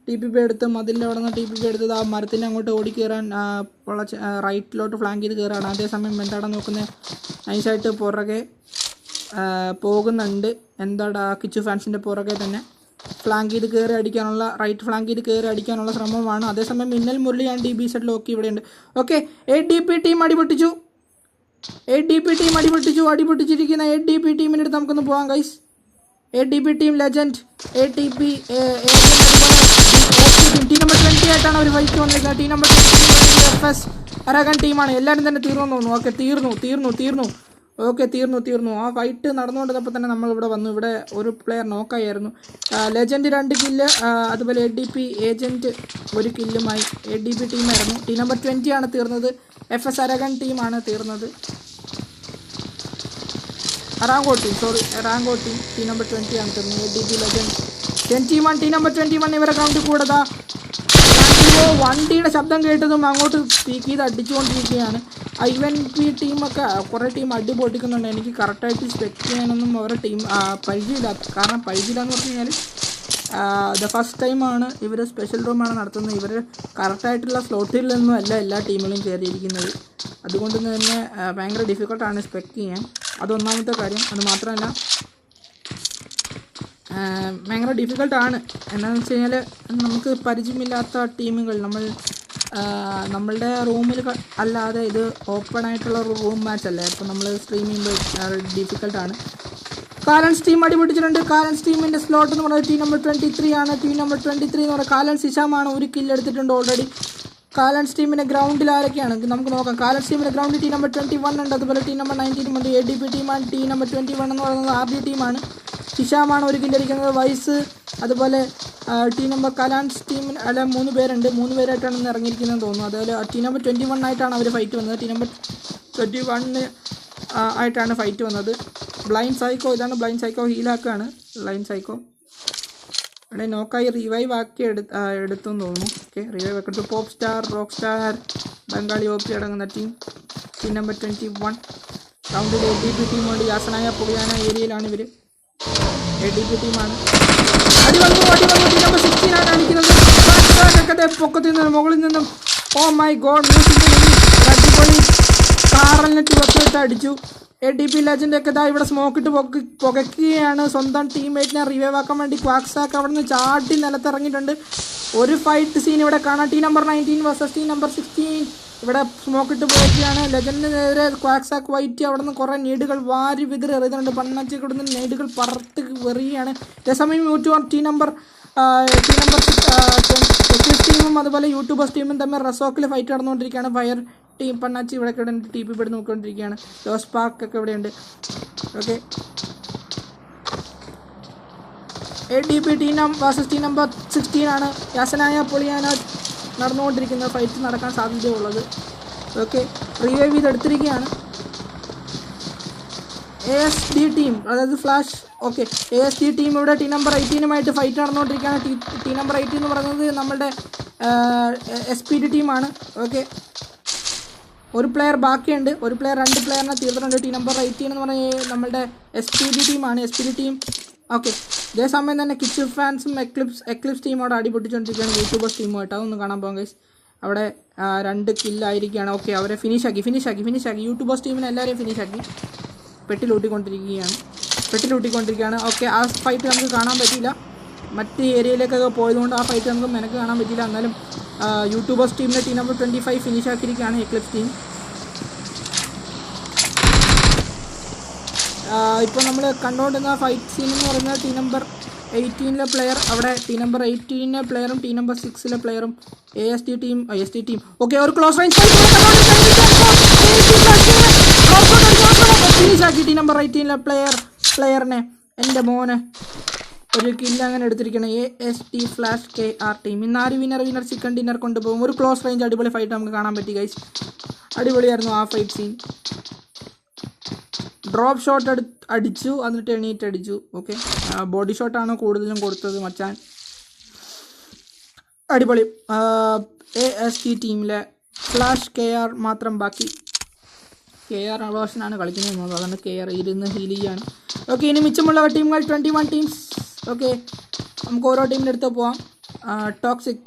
TPP എടുത്ത് മതിലിൻ്റെ അവിടെ നിന്ന് TPP എടുത്തത് ആ മരത്തിൻ്റെ അങ്ങോട്ട് ഓടിക്കയറാൻ റൈറ്റിലോട്ട് ഫ്ലാങ്ക് ചെയ്ത് കയറാണ്. അതേസമയം എന്താണ് നോക്കുന്നത്? നൈസായിട്ട് പുറകെ പോകുന്നുണ്ട്. എന്താടാ കിച്ചു ഫാൻസിൻ്റെ പുറകെ തന്നെ ഫ്ലാങ്ക് ചെയ്ത് കയറി അടിക്കാനുള്ള റൈറ്റ് ഫ്ലാങ്ക് ചെയ്ത് കയറി അടിക്കാനുള്ള ശ്രമമാണ്. അതേസമയം മിന്നൽ മുരളിയാണ് DBZ ലോക്കി ഇവിടെയുണ്ട്. ഓക്കെ, ADP ടീം അടിപൊട്ടിച്ചിരിക്കുന്ന ADP ടീമിൻ്റെ അടുത്ത് നമുക്കൊന്ന് പോകാം guys. ADP team legend ATP team number 20 ആയിട്ടാണ് അവർ ഫൈറ്റ് വന്നിരിക്കുന്നത്. ടീം നമ്പർ 20 FS അരകൻ ടീമാണ്. എല്ലാവരും തന്നെ തീർന്നു തോന്നുന്നു. ഓക്കെ, തീർന്നു. ആ ഫൈറ്റ് നടന്നുകൊണ്ടിരുന്നപ്പോൾ തന്നെ നമ്മളിവിടെ വന്നു. ഇവിടെ ഒരു പ്ലെയർ നോക്കായിരുന്നു. ലെജൻഡ് 2 കില്ല്, അതുപോലെ ADP ഏജൻറ്റ് 1 കില്ലുമായി ADP ടീമായിരുന്നു. ടീം നമ്പർ 20 ആണ് തീർന്നത്. FS അരകൻ ടീമാണ് തീർന്നത്. റാങ്കോ ടീം ടീം നമ്പർ 20 ആണ് തീർന്നത്. ADP ലെജൻഡ് 21 ടീം നമ്പർ 21 ഇവരെ കൗണ്ട് കൂടതാ. വണ്ടിയുടെ ശബ്ദം കേട്ടതും അങ്ങോട്ട് സ്പീക്ക് ചെയ്ത് അടിച്ചുകൊണ്ടിരിക്കുകയാണ്. INP ടീമൊക്കെ കുറേ ടീം അടി പൊട്ടിക്കുന്നുണ്ട്. എനിക്ക് കറക്റ്റായിട്ട് സ്പെക്ട് ചെയ്യാനൊന്നും അവരുടെ ടീം പരിചയമില്ല. കാരണം പരിചയമില്ലെന്ന് പറഞ്ഞു കഴിഞ്ഞാൽ ഫസ്റ്റ് ടൈമാണ് ഇവർ സ്പെഷ്യൽ റൂമാണ് നടത്തുന്നത്. ഇവർ കറക്റ്റായിട്ടുള്ള സ്ലോട്ടിൽ നിന്നും അല്ല എല്ലാ ടീമുകളും കയറിയിരിക്കുന്നത്. അതുകൊണ്ട് തന്നെ ഭയങ്കര ഡിഫിക്കൽട്ടാണ് സ്പെക്ട് ചെയ്യാൻ. അതൊന്നാമത്തെ കാര്യം. അത് മാത്രമല്ല ഭയങ്കര ഡിഫിക്കൽട്ടാണ്. എന്താണെന്ന് വെച്ച് കഴിഞ്ഞാൽ നമുക്ക് പരിചയമില്ലാത്ത ടീമുകൾ നമ്മളുടെ റൂമിൽ അല്ലാതെ ഇത് ഓപ്പൺ ആയിട്ടുള്ള റൂം മാച്ച് അല്ലേ. അപ്പോൾ നമ്മൾ സ്ട്രീം ചെയ്യുമ്പോൾ ഡിഫിക്കൽട്ടാണ്. കാലൻസ് ടീം അടിപൊട്ടിച്ചിട്ടുണ്ട്. കാലൻസ് ടീമിൻ്റെ സ്ലോട്ട് എന്ന് പറയുന്നത് ടീം നമ്പർ 23 ആണ്. ടീം നമ്പർ 23 എന്ന് പറയുന്നത് കാലൻസ് ഇഷാമാണ്. 1 കില്ല് എടുത്തിട്ടുണ്ട് ഓൾറെഡി. കാലൻസ് ടീമിൻ്റെ ഗ്രൗണ്ടിൽ ആരൊക്കെയാണ് നമുക്ക് നോക്കാം. കാലൻസ് ടീമിൻ്റെ ഗ്രൗണ്ടിൽ ടീം നമ്പർ 21 ഉണ്ട്. അതുപോലെ ടീം നമ്പർ 19 ഉണ്ട്. ADP ടീമാണ്. ടീം നമ്പർ 21 എന്ന് പറയുന്നത് RD ടീമാണ്. ഹിഷാമാണ് 1 കില്ല് അടിക്കുന്നത്. വൈസ് അതുപോലെ ടീം നമ്പർ കാലൻസ് ടീമിന് 3 പേരുണ്ട്. 3 പേരായിട്ടാണ് ഇന്ന് ഇറങ്ങിയിരിക്കുന്നതെന്ന് തോന്നുന്നു. അതുപോലെ ടീം നമ്പർ 21 ആയിട്ടാണ് അവർ ഫൈറ്റ് വന്നത്. ടീം നമ്പർ 21 ആയിട്ടാണ് ഫൈറ്റ് വന്നത്. ബ്ലൈൻഡ് സൈക്കോ ബ്ലൈൻഡ് സൈക്കോ ഹീലാക്കാണ്. ബ്ലൈൻഡ് സൈക്കോ ഇവിടെ നോക്കായി റിവൈവ് ആക്കി എടുത്തെന്ന് തോന്നുന്നു. ഓക്കെ, റിവൈവ് ആക്കിയിട്ട് pop star, rock star, Bengali OP അടങ്ങുന്ന ടീം നമ്പർ 21 റൗണ്ടിൽ ADP ടീമുണ്ട്. യാസനായ പുളിയാന ഏരിയയിലാണ് ഇവർ. ADP ടീമാണ്. അടി വന്നു. ടീം നമ്പർ 16 ആണ് അടിക്കുന്നത്. പൊക്കത്തിൽ നിന്നും മുകളിൽ നിന്നും ഓ മൈ ഗോഡ് അടിപൊളി കാറലിനെറ്റ് വെച്ചിട്ട് അടിച്ചു. ADP ലെജൻഡൊക്കെ ഇതാ ഇവിടെ സ്മോക്കിട്ട് പുകയ്ക്കുകയാണ്. സ്വന്തം ടീംമേറ്റിനെ റിവൈവ് ആക്കാൻ വേണ്ടി ക്വാക്സാക്ക് അവിടെ നിന്ന് ചാടി നിലത്തിറങ്ങിയിട്ടുണ്ട്. ഒരു ഫൈറ്റ് സീൻ ഇവിടെ കാണാം. Team number 19 versus team number 16 ഇവിടെ സ്മോക്കിട്ട് പോവുകയാണ്. ലെജൻഡിനെതിരെ ക്വാക്സാക്ക് വൈറ്റ് അവിടെ നിന്ന് കുറേ നീടുകൾ വാരി വിതറി എറിയുന്നുണ്ട്. പണ്ണാച്ചി കൊടുക്കുന്ന നീടുകൾ പറത്ത് വെറിയാണ്. അതേസമയം ടീം നമ്പർ 15 അതുപോലെ യൂട്യൂബേഴ്സ് ടീമും തമ്മിൽ റസോക്കിൽ ഫൈറ്റ് നടന്നുകൊണ്ടിരിക്കുകയാണ്. ഫയർ ടീം പണ്ണാച്ചി ഇവിടെ കിടന്ന് TP ഇവിടെ നോക്കിക്കൊണ്ടിരിക്കുകയാണ്. ലോസ് പാർക്ക് ഒക്കെ ഇവിടെയുണ്ട്. Okay, ADP team versus team number 16 ആണ്. യാസനായ പൊളിയാന നടന്നുകൊണ്ടിരിക്കുന്ന ഫൈറ്റ് നടക്കാൻ സാധ്യതയുള്ളത്. ഓക്കെ, റിവൈവ് ചെയ്തെടുത്തിരിക്കുകയാണ്. ASD ടീം അതായത് ഫ്ലാഷ്. ഓക്കെ, ASD ടീം ഇവിടെ ടീം നമ്പർ 18 ഫൈറ്റ് നടന്നുകൊണ്ടിരിക്കുകയാണ്. ടീം നമ്പർ 18 എന്ന് പറയുന്നത് നമ്മുടെ SPD ടീമാണ്. ഓക്കെ, ഒരു പ്ലെയർ ബാക്കിയുണ്ട്. ഒരു പ്ലെയർ 2 പ്ലെയറിനെ തീർത്തിട്ടുണ്ട്. ടീം നമ്പർ 18 എന്ന് പറയുന്നത് നമ്മളുടെ SPD ടീമാണ്. SPD ടീം ഓക്കെ, ഇതേ സമയം തന്നെ കിച്ച് ഫാൻസും എക്ലിപ്സ് ടീമോടെ അടിപൊട്ടിച്ചുകൊണ്ടിരിക്കുകയാണ് യൂട്യൂബേഴ്സ് ടീമുമായിട്ട്. അതൊന്ന് കാണാൻ പോകാം ഗൈസ്. അവിടെ 2 കില്ലായിരിക്കുകയാണ്. ഓക്കെ, അവരെ ഫിനിഷാക്കി. യൂട്യൂബേഴ്സ് ടീമിനെ എല്ലാവരെയും ഫിനിഷാക്കി. പെട്ടി ലൂട്ടിക്കൊണ്ടിരിക്കുകയാണ്. ഓക്കെ, ആ ഫൈറ്റ് നമുക്ക് കാണാൻ പറ്റിയില്ല. മറ്റ് ഏരിയയിലേക്കൊക്കെ പോയതുകൊണ്ട് ആ ഫൈറ്റ് നമുക്ക് മെനക്ക് കാണാൻ പറ്റിയില്ല. എന്നാലും യൂട്യൂബേഴ്സ് ടീമിൻ്റെ ടീം നമ്പർ 25 ഫിനിഷാക്കിയിരിക്കുകയാണ് എക്ലിപ്സ് ടീം. ഇപ്പോൾ നമ്മൾ കണ്ടുകൊണ്ടിരുന്ന ഫൈറ്റ് സീൻ എന്ന് പറയുന്നത് ടീം നമ്പർ 18 പ്ലെയർ, അവിടെ ടീം നമ്പർ 18 പ്ലെയറും ടീം നമ്പർ 6 പ്ലെയറും എസ് ടി ടീം. ഓക്കെ, ഒരു ക്ലോസ് റേഞ്ച് ഫിനിഷാക്കി ടീം നമ്പർ 18 പ്ലെയറിനെ. എൻ്റെ മോനെ ഒരു കില്ല് അങ്ങനെ എടുത്തിരിക്കണം. AST flash KR team. ഇന്ന് ആര് വിന്നർ ചിക്കൻ ഡിന്നർ കൊണ്ടുപോകും. ഒരു ക്ലോസ് റേഞ്ച് അടിപൊളി ഫൈറ്റ് നമുക്ക് കാണാൻ പറ്റി ഗൈസ്. അടിപൊളിയായിരുന്നു ആ ഫൈറ്റ് സീൻ. ഡ്രോപ്പ് ഷോട്ട് അടിച്ചു, എന്നിട്ട് എണീറ്റ് അടിച്ചു. ഓക്കെ, ബോഡി ഷോട്ടാണ് കൂടുതലും കൊടുത്തത് മച്ചാൻ. അടിപൊളി. AST ടീമിലെ ഫ്ലാഷ് KR മാത്രം ബാക്കി. KR വേർഷനാണ് കളിക്കുന്നത്, അതാണ് KR ഇരുന്ന് ഹീൽ ചെയ്യാണ്. ഓക്കെ, ഇനി മിച്ചമുള്ള ടീമുകൾ 21 ടീംസ്. ഓക്കെ, നമുക്ക് ഓരോ ടീമിൻ്റെ അടുത്ത് പോവാം. ടോക്സിക്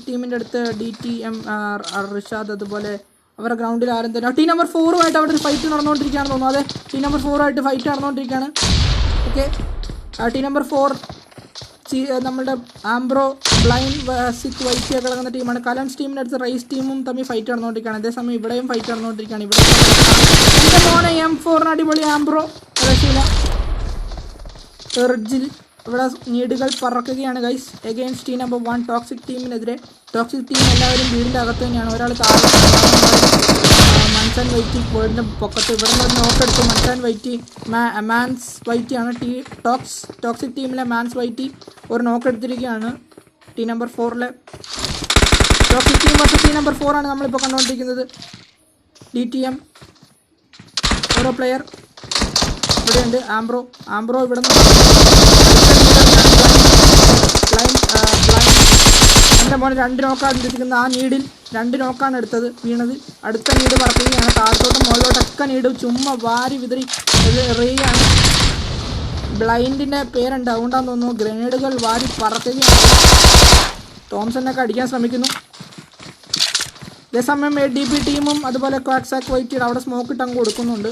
ടീമിൻ്റെ അടുത്ത് DTM റിഷാദ്, അതുപോലെ അവരുടെ ഗ്രൗണ്ടിൽ ആരും തന്നെ ടീം നമ്പർ 4 അവിടെ ഒരു ഫൈറ്റ് നടന്നുകൊണ്ടിരിക്കുകയാണെന്ന് തോന്നുന്നു. അതെ, ടീം നമ്പർ 4 ഫൈറ്റ് നടന്നുകൊണ്ടിരിക്കുകയാണ്. ഓക്കെ, ടീം നമ്പർ 4 നമ്മുടെ ആംബ്രോ, ബ്ലൈൻഡ്, സിക്, വൈറ്റ് ഒക്കെ കിടക്കുന്ന ടീമാണ്. കലൻസ് ടീമിൻ്റെ അടുത്ത് റൈസ് ടീമും തമ്മിൽ ഫൈറ്റ് നടന്നുകൊണ്ടിരിക്കുകയാണ്. അതേസമയം ഇവിടെയും ഫൈറ്റ് നടന്നുകൊണ്ടിരിക്കുകയാണ്. ഇവിടെ എൻ്റെ മോനെ M4 അടിപൊളി ആംബ്രോ രക്ഷയില്ല. എർജിൽ ഇവിടെ നീടുകൾ പറക്കുകയാണ് guys. Against team number 1 toxic ടീമിനെതിരെ. ടോക്സിക് ടീം എല്ലാവരും വീടിൻ്റെ അകത്ത് തന്നെയാണ്. ഒരാൾ താഴെ മൻസാൻ വൈറ്റി വേൾഡിൻ്റെ പൊക്കത്ത്. ഇവിടെ നിന്ന് നോക്കെടുത്തു മൻസാൻ വൈറ്റി. മാൻസ് വൈറ്റിയാണ് ടോക്സിക് ടീമിലെ മാൻസ് വൈറ്റി ഒരു നോക്കെടുത്തിരിക്കുകയാണ്. ടീം നമ്പർ 4 ടോക്സിക് ടീം വർഷം ടീം നമ്പർ 4 ആണ് നമ്മളിപ്പോൾ കണ്ടുകൊണ്ടിരിക്കുന്നത്. DTM ഓരോ പ്ലെയർ ഇവിടെയുണ്ട്. ആംബ്രോ ഇവിടെ നിന്ന് എൻ്റെ മോനെ 2 നോക്കാണ് എടുത്തിരിക്കുന്നത്. ആ നീഡിൽ 2 നോക്കാണ് എടുത്തത് വീണത്. അടുത്ത നീഡ് പറക്കുകയാണ്. താഴത്തോട്ടും മുകളിലോട്ടൊക്കെ നീഡ് ചുമ്മാ വാരി വിതറി എറിയുകയാണ്. ബ്ലൈൻഡിൻ്റെ പേരുണ്ട്, അതുകൊണ്ടാന്ന് തോന്നുന്നു. ഗ്രനേഡുകൾ വാരി പറക്കുകയാണ്. തോംസനൊക്കെ അടിക്കാൻ ശ്രമിക്കുന്നു. അതേസമയം ADP ടീമും അതുപോലെ ക്വാക്സാക്ക് വൈറ്റ് അവിടെ സ്മോക്ക് ഇട്ട് അങ്ങ് കൊടുക്കുന്നുണ്ട്.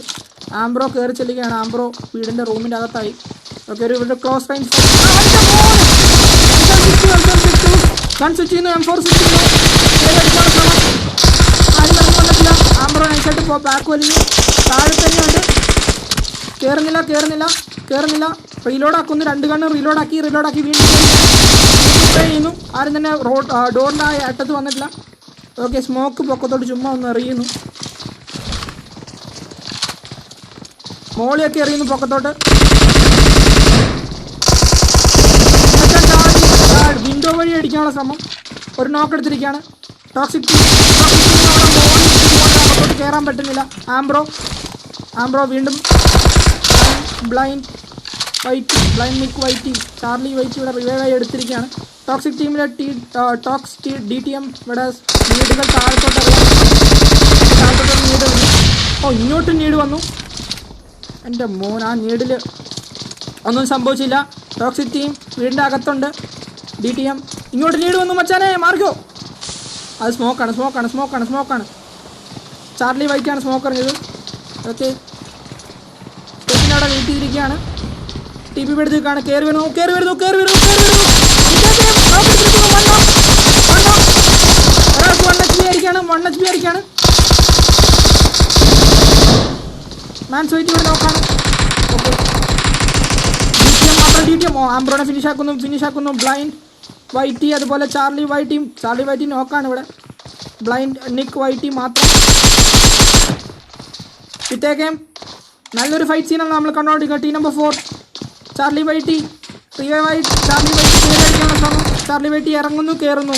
ആംബ്രോ കയറി ചെല്ലുകയാണ്. ആംബ്രോ വീടിൻ്റെ റൂമിൻ്റെ അകത്തായി. ഓക്കെ, ഒരു ക്ലോസ് റേഞ്ച് ഗൺ സ്വിച്ച് ചെയ്യുന്നു. M4 സ്വിച്ച് ചെയ്യുന്നു. ആരും ഇറങ്ങി വന്നിട്ടില്ല. ആംബ്രോ നൈസായിട്ട് ബാക്ക് വലിഞ്ഞു. താഴെ തന്നെയുണ്ട്. കയറുന്നില്ല. റീലോഡാക്കുന്നു. 2 ഗണ്ണ് റീലോഡാക്കി വീണ്ടും ചെയ്യുന്നു. ആരും തന്നെ ഡോറിൻ്റെ അറ്റത്ത് വന്നിട്ടില്ല. ഓക്കെ, സ്മോക്ക് പൊക്കത്തോട്ട് ചുമ്മാ ഒന്ന് എറിയുന്നു. മോളിയൊക്കെ എറിയുന്നു പൊക്കത്തോട്ട്. വിൻഡോ വഴി അടിക്കാനുള്ള ശ്രമം. ഒരു നോക്ക് എടുത്തിരിക്കുകയാണ്. ടോക്സിക് അകത്തോട്ട് കയറാൻ പറ്റുന്നില്ല. ആംബ്രോ വീണ്ടും ബ്ലൈൻഡ് മിക് വൈറ്റി, ചാർലി വൈറ്റി ഇവിടെ റിവൈവായി എടുത്തിരിക്കുകയാണ്. ടോക്സിക് ടീമിലെ DTM ഇവിടെ നീഡുകൾ താഴത്തോട്ട് നീഡ് വന്നു. ഇങ്ങോട്ടും നീഡ് വന്നു. എൻ്റെ മോൻ, ആ നീഡിൽ ഒന്നും സംഭവിച്ചില്ല. ടോക്സിക് ടീം വീടിൻ്റെ അകത്തുണ്ട്. DTM ഇങ്ങോട്ട് നീഡ് വന്നു. മച്ചാനെ മാർഗോ, അത് സ്മോക്കാണ്. ചാർലി വൈറ്റാണ് സ്മോക്ക് എറിഞ്ഞത്. ഓക്കെ, സ്റ്റെപ്പിനവിടെ വെയിറ്റ് ചെയ്തിരിക്കുകയാണ്. TP എടുത്തേക്കാണ്. കയറി വരുന്നു. ഒരാൾക്ക് 1 HP ആയിരിക്കാണ്. മാൻസ് വൈറ്റ് ഇവിടെ നോക്കാണ്. ഓക്കെ, DTM ആംബ്രോനെ ഫിനിഷാക്കുന്നു. ബ്ലൈൻഡ് വൈറ്റി അതുപോലെ ചാർലി വൈറ്റി നോക്കാണ് ഇവിടെ. ബ്ലൈൻഡ് നിക് വൈറ്റി മാത്രം ഇട്ടേക്കാം. നല്ലൊരു ഫൈറ്റ് സീനാണ് നമ്മൾ കണ്ടുകൊണ്ടിരിക്കുക. ടീം നമ്പർ 4 ചാർലി വൈറ്റി ചാർലി വൈറ്റി ഇറങ്ങുന്നു കയറുന്നു.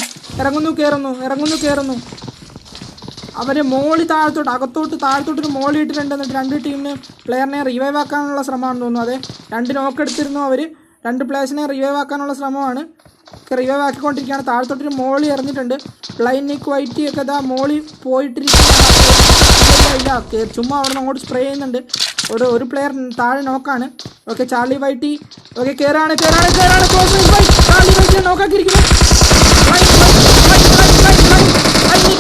അവർ മോളി താഴത്തോട്ടൊരു മോളി ഇട്ടിട്ടുണ്ട്. എന്നിട്ട് 2 ടീമിന് പ്ലെയറിനെ റിവൈവ് ആക്കാനുള്ള ശ്രമമാണെന്ന് തോന്നുന്നു. അതെ, 2 നോക്ക് എടുത്തിരുന്നു അവർ. 2 പ്ലേയേഴ്സിനെ റിവൈവ് ആക്കാനുള്ള ശ്രമമാണ്. റിവൈവ് ആക്കിക്കൊണ്ടിരിക്കുകയാണ്. താഴത്തോട്ടൊരു മോളി എറിഞ്ഞിട്ടുണ്ട്. ബ്ലൈൻഡ് നിക് വൈറ്റി ഒക്കെ ഇതാ മോളി പോയിട്ടിരിക്കുകയാണ്. ചുമ്മാ അവിടെ നിന്ന് അങ്ങോട്ട് സ്പ്രേ ചെയ്യുന്നുണ്ട്. ഒരു പ്ലെയർ താഴെ നോക്കാണ്. ഓക്കെ ചാർലി വൈറ്റി ഓക്കെ കേറാണ് ചാർലി വൈറ്റിനെ നോക്കാക്കിയിരിക്കുന്നു.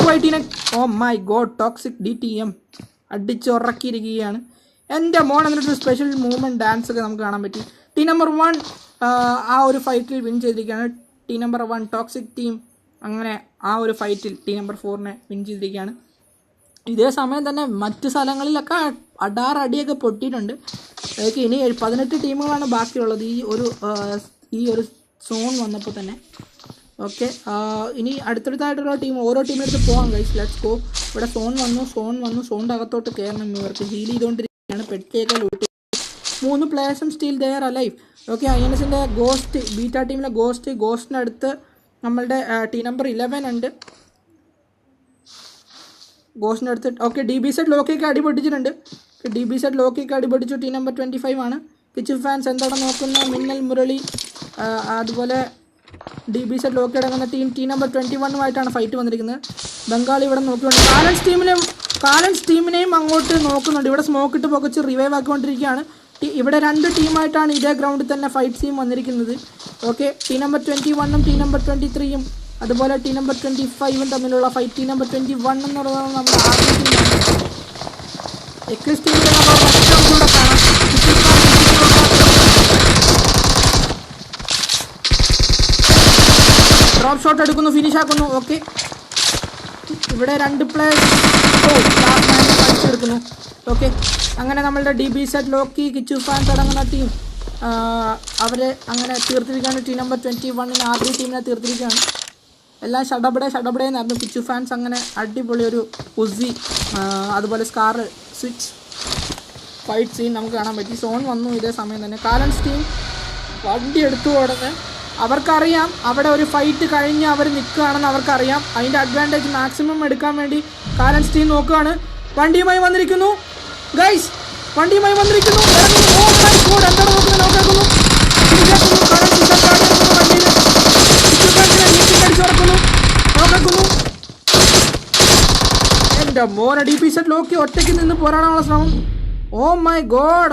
വൈറ്റിനെ oh my god toxic DTM അടിച്ചുറക്കിയിരിക്കുകയാണ്. എൻ്റെ മോൻ എന്നിട്ടൊരു സ്പെഷ്യൽ മൂവ്മെൻറ്റ് ഡാൻസ് ഒക്കെ നമുക്ക് കാണാൻ പറ്റി. ടീം നമ്പർ 1 ആ ഒരു ഫൈറ്റിൽ വിൻ ചെയ്തിരിക്കുകയാണ്. ടീം നമ്പർ 1 ടോക്സിക് ടീം അങ്ങനെ ആ ഒരു ഫൈറ്റിൽ ടീം നമ്പർ 4നെ വിൻ ചെയ്തിരിക്കുകയാണ്. ഇതേ സമയം തന്നെ മറ്റു സ്ഥലങ്ങളിലൊക്കെ അടിയൊക്കെ പൊട്ടിയിട്ടുണ്ട്. അതൊക്കെ ഇനി 18 ടീമുകളാണ് ബാക്കിയുള്ളത് ഈ ഒരു സോൺ വന്നപ്പോൾ തന്നെ. ഓക്കെ ഇനി അടുത്തടുത്തായിട്ടുള്ള ടീം ഓരോ ടീമിനടുത്ത് പോകാം ഗൈസ്. Let's go. ഇവിടെ സോൺ വന്നു സോണിൻ്റെ അകത്തോട്ട് കയറണം. ഇവർക്ക് ഹീൽ ചെയ്തുകൊണ്ടിരിക്കുകയാണ്. പെട്ടിയൊക്കെ ലൂട്ടി 3 പ്ലേയേഴ്സും സ്റ്റിൽ ദെയർ അലൈവ്. ഓക്കെ INSൻ്റെ ഗോസ്റ്റ് ബീറ്റ ടീമിലെ ഗോസ്റ്റിൻ്റെ അടുത്ത് നമ്മളുടെ ടീം നമ്പർ 11 ഉണ്ട്. ഗോസ്റ്റിൻ്റെ അടുത്ത് ഓക്കെ DBZ ലോക്കിയൊക്കെ അടിപൊട്ടിച്ചിട്ടുണ്ട്. DBZ ലോക്കിയൊക്കെ അടിപൊട്ടിച്ചു. ടീം നമ്പർ 25 ആണ്. കിച്ചു ഫാൻസ് എന്താണ് നോക്കുന്ന മിന്നൽ മുരളി അതുപോലെ DBZ ലോക്കി അടങ്ങുന്ന ടീം നമ്പർ 21 ഫൈറ്റ് വന്നിരിക്കുന്നത്. ബംഗാൾ ഇവിടെ നോക്കിക്കൊണ്ട് കാലൻസ് ടീമിനെയും അങ്ങോട്ട് നോക്കുന്നുണ്ട്. ഇവിടെ സ്മോക്ക് ഇട്ട് പൊക്കച്ച് റിവൈവ് ആക്കിക്കൊണ്ടിരിക്കുകയാണ്. ഇവിടെ 2 ടീമായിട്ടാണ് ഇതേ ഗ്രൗണ്ടിൽ തന്നെ ഫൈറ്റ് സീം വന്നിരിക്കുന്നത്. Okay team number 21 team number 23 അതുപോലെ ടീം നമ്പർ 25 തമ്മിലുള്ള ഫൈറ്റ്. ടീം നമ്പർ 21 എന്ന് പറയുന്നത് നമ്മുടെ ആദ്യ ടീമാണ്. എക്രിസ് ടീമിലെ കൂടെ കാണാം. ഡ്രോപ്പ് ഷോട്ട് എടുക്കുന്നു, ഫിനിഷ് ആക്കുന്നു. ഓക്കെ ഇവിടെ 2 പ്ലേയേഴ്സ് കളിച്ചെടുക്കുന്നു. ഓക്കെ അങ്ങനെ നമ്മളുടെ DBZ ലോക്കി കിച്ചു ഫാൻസ് അടങ്ങുന്ന ടീം അവരെ അങ്ങനെ തീർത്തിരിക്കുകയാണ്. ടീം നമ്പർ 21 ആദ്യ ടീമിനെ തീർത്തിരിക്കുകയാണ്. എല്ലാം ഷടപടേന്നായിരുന്നു. കിച്ചു ഫാൻസ് അങ്ങനെ അടിപൊളി ഒരു ഉസി അതുപോലെ സ്കാർ സ്വിച്ച് ഫൈറ്റ് സീൻ നമുക്ക് കാണാൻ പറ്റി. സോൺ വന്നു ഇതേ സമയം തന്നെ. കാലൻസ് ടീം വണ്ടി എടുത്തു ഓടുന്നത് അവർക്കറിയാം. അവിടെ ഒരു ഫൈറ്റ് കഴിഞ്ഞ് അവർ നിൽക്കുകയാണെന്ന് അവർക്കറിയാം. അതിൻ്റെ അഡ്വാൻറ്റേജ് മാക്സിമം എടുക്കാൻ വേണ്ടി കാലൻസ് ടീം നോക്കുകയാണ്. വണ്ടിയുമായി വന്നിരിക്കുന്നു ഗൈസ്, വണ്ടിയുമായി വന്നിരിക്കുന്നു. എന്താണ് നോക്കുന്നത് നോക്കാക്കുന്നു. എൻ്റെ മോനെ DBZ ലോക്കി ഒറ്റയ്ക്ക് നിന്ന് പോരാടാനുള്ള ശ്രമം. ഓ മൈ ഗോഡ്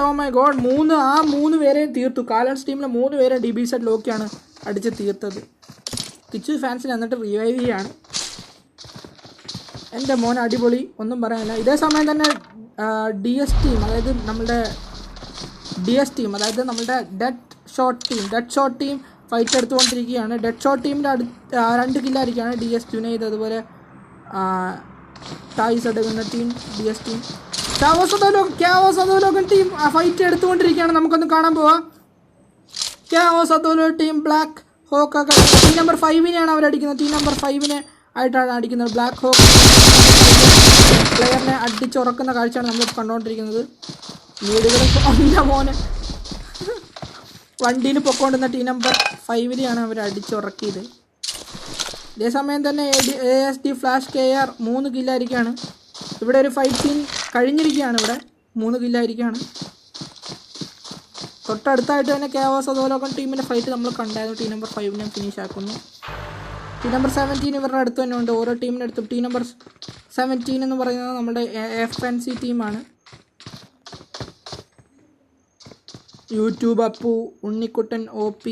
3 പേരെയും തീർത്തു. കാലൻസ് ടീമിലെ 3 പേരെ DBZ ലോക്കിയാണ് അടിച്ച് തീർത്തത്. കിച്ചു ഫാൻസിന് എന്നിട്ട് റിവൈവ് ചെയ്യാണ്. എൻ്റെ മോൻ അടിപൊളി, ഒന്നും പറയാനില്ല. ഇതേ സമയം തന്നെ DS ടീം അതായത് നമ്മുടെ ഡെഡ് ഷോട്ട് ടീം ഫൈറ്റ് എടുത്തുകൊണ്ടിരിക്കുകയാണ്. ഡെഡ് ഷോട്ട് ടീമിൻ്റെ 2 കില്ലായിരിക്കുകയാണ്. DS ജുനൈദ് അതുപോലെ ടൈസ് എടുക്കുന്ന ടീം DS ടീം. ക്യാവോസ് അധോലോകൻ ടീം ഫൈറ്റ് എടുത്തുകൊണ്ടിരിക്കുകയാണ്. നമുക്കൊന്ന് കാണാൻ പോവാം. ക്യാവോസ് അധോലോ team black hawk team number 5നെയാണ് അവരടിക്കുന്നത്. ടീം നമ്പർ 5നെ ആയിട്ടാണ് അടിക്കുന്നത്. ബ്ലാക്ക് ഹോക്ക് പ്ലെയറിനെ അടിച്ചുറക്കുന്ന കാഴ്ചയാണ് നമ്മൾ കണ്ടുകൊണ്ടിരിക്കുന്നത്. വീടുകൾ മോനെ വണ്ടിയിൽ പൊക്കോണ്ടുന്ന ടീം നമ്പർ 5നെയാണ് അവർ അടിച്ചുറക്കിയത്. ഇതേസമയം തന്നെ ASD ഫ്ലാഷ് KR 3 കില്ലായിരിക്കുകയാണ്. ഇവിടെ ഒരു ഫൈറ്റ് സീൻ കഴിഞ്ഞിരിക്കുകയാണ്. ഇവിടെ 3 കില്ലായിരിക്കുകയാണ്. തൊട്ടടുത്തായിട്ട് തന്നെ ക്യാവോസ് അധോലോകൻ ടീമിൻ്റെ ഫൈറ്റ് നമ്മൾ കണ്ടായിരുന്നു. ടീം നമ്പർ 5നെ ഫിനിഷ് ആക്കുന്നു. ടീം നമ്പർ 17 ഇവരുടെ അടുത്ത് തന്നെ ഉണ്ട്. ഓരോ ടീമിൻ്റെ അടുത്തും. ടീം നമ്പർ 17 എന്ന് പറയുന്നത് നമ്മുടെ FNC ടീമാണ്. YouTube Appu, Unnikkuttan OP,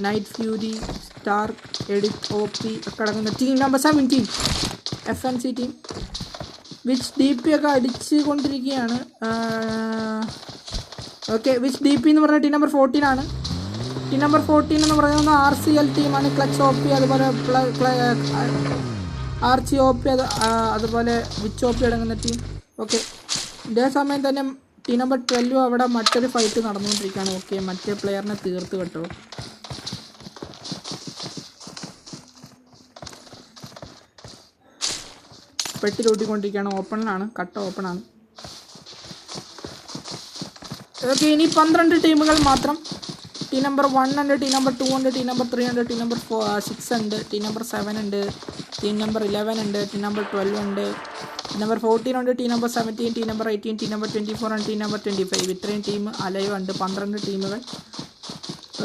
Night Fury, Stark, edit OP ഒക്കെ അടങ്ങുന്ന team number 17 FNC team. Which DP ഒക്കെ അടിച്ചു കൊണ്ടിരിക്കുകയാണ്. ഓക്കെ വിച്ച് DP എന്ന് പറഞ്ഞ ടീം നമ്പർ 14 ആണ്. ടീം നമ്പർ 14 എന്ന് പറയുന്നത് RCL ടീമാണ്. ക്ലച്ച് OP അതുപോലെ RC OP അതുപോലെ വിച്ച് OP അടങ്ങുന്ന ടീം. ഓക്കെ ഇതേ സമയം തന്നെ ടീം നമ്പർ 12 അവിടെ മറ്റൊരു ഫൈറ്റ് നടന്നുകൊണ്ടിരിക്കുകയാണ്. ഓക്കെ മറ്റേ പ്ലെയറിനെ തീർത്ത് കേട്ടോ. പെട്ടി ലൂട്ടിക്കൊണ്ടിരിക്കുകയാണ്. ഓപ്പണിലാണ്, കട്ട ഓപ്പണാണ്. ഓക്കെ ഇനി 12 ടീമുകൾ മാത്രം. ടീം നമ്പർ 1 ഉണ്ട്, ടീം നമ്പർ 2 ഉണ്ട്, ടീം നമ്പർ 3 ഉണ്ട്, ടീം നമ്പർ 6 ഉണ്ട്, ടീം നമ്പർ 7 ഉണ്ട്, ടീം നമ്പർ 11 ഉണ്ട്, ടീം നമ്പർ 12 ഉണ്ട്, ടീം നമ്പർ 14 ഉണ്ട്, team number 17, team number 18, team number 24 ആണ്, ടീം നമ്പർ 25. ഇത്രയും ടീം അലൈവ് ഉണ്ട്. 12 ടീമുകൾ.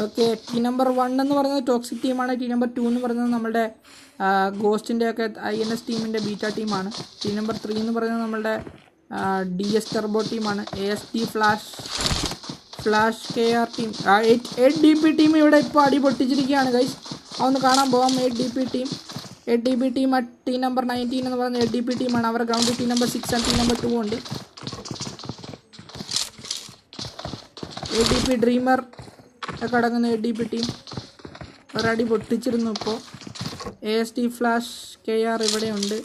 ഓക്കെ ടീം നമ്പർ 1 എന്ന് പറയുന്നത് ടോക്സിക് ടീമാണ്. ടീം നമ്പർ 2 എന്ന് പറയുന്നത് നമ്മുടെ ഗോസ്റ്റിൻ്റെ ഒക്കെ INS ടീമിൻ്റെ ബീറ്റ ടീമാണ്. ടീം നമ്പർ 3 എന്ന് പറയുന്നത് നമ്മളുടെ DS ടർബോ ടീമാണ്. ASD flash KR team 8DP team ഇവിടെ ഇപ്പോൾ അടി പൊട്ടിച്ചിരിക്കുകയാണ് ഗൈസ്. അതൊന്ന് കാണാൻ പോവാം. 8DP ടീം ടീം നമ്പർ 19 എന്ന് പറയുന്ന 8DP ടീമാണ്. അവരുടെ ഗ്രൗണ്ടിൽ team number 6 and team number 2 ഉണ്ട്. 8DP ഡ്രീമർ ഒക്കെ അടങ്ങുന്ന 8DP ടീം ഒരടി പൊട്ടിച്ചിരുന്നു. ഇപ്പോൾ ASD ഫ്ലാഷ് KR ഇവിടെയുണ്ട്.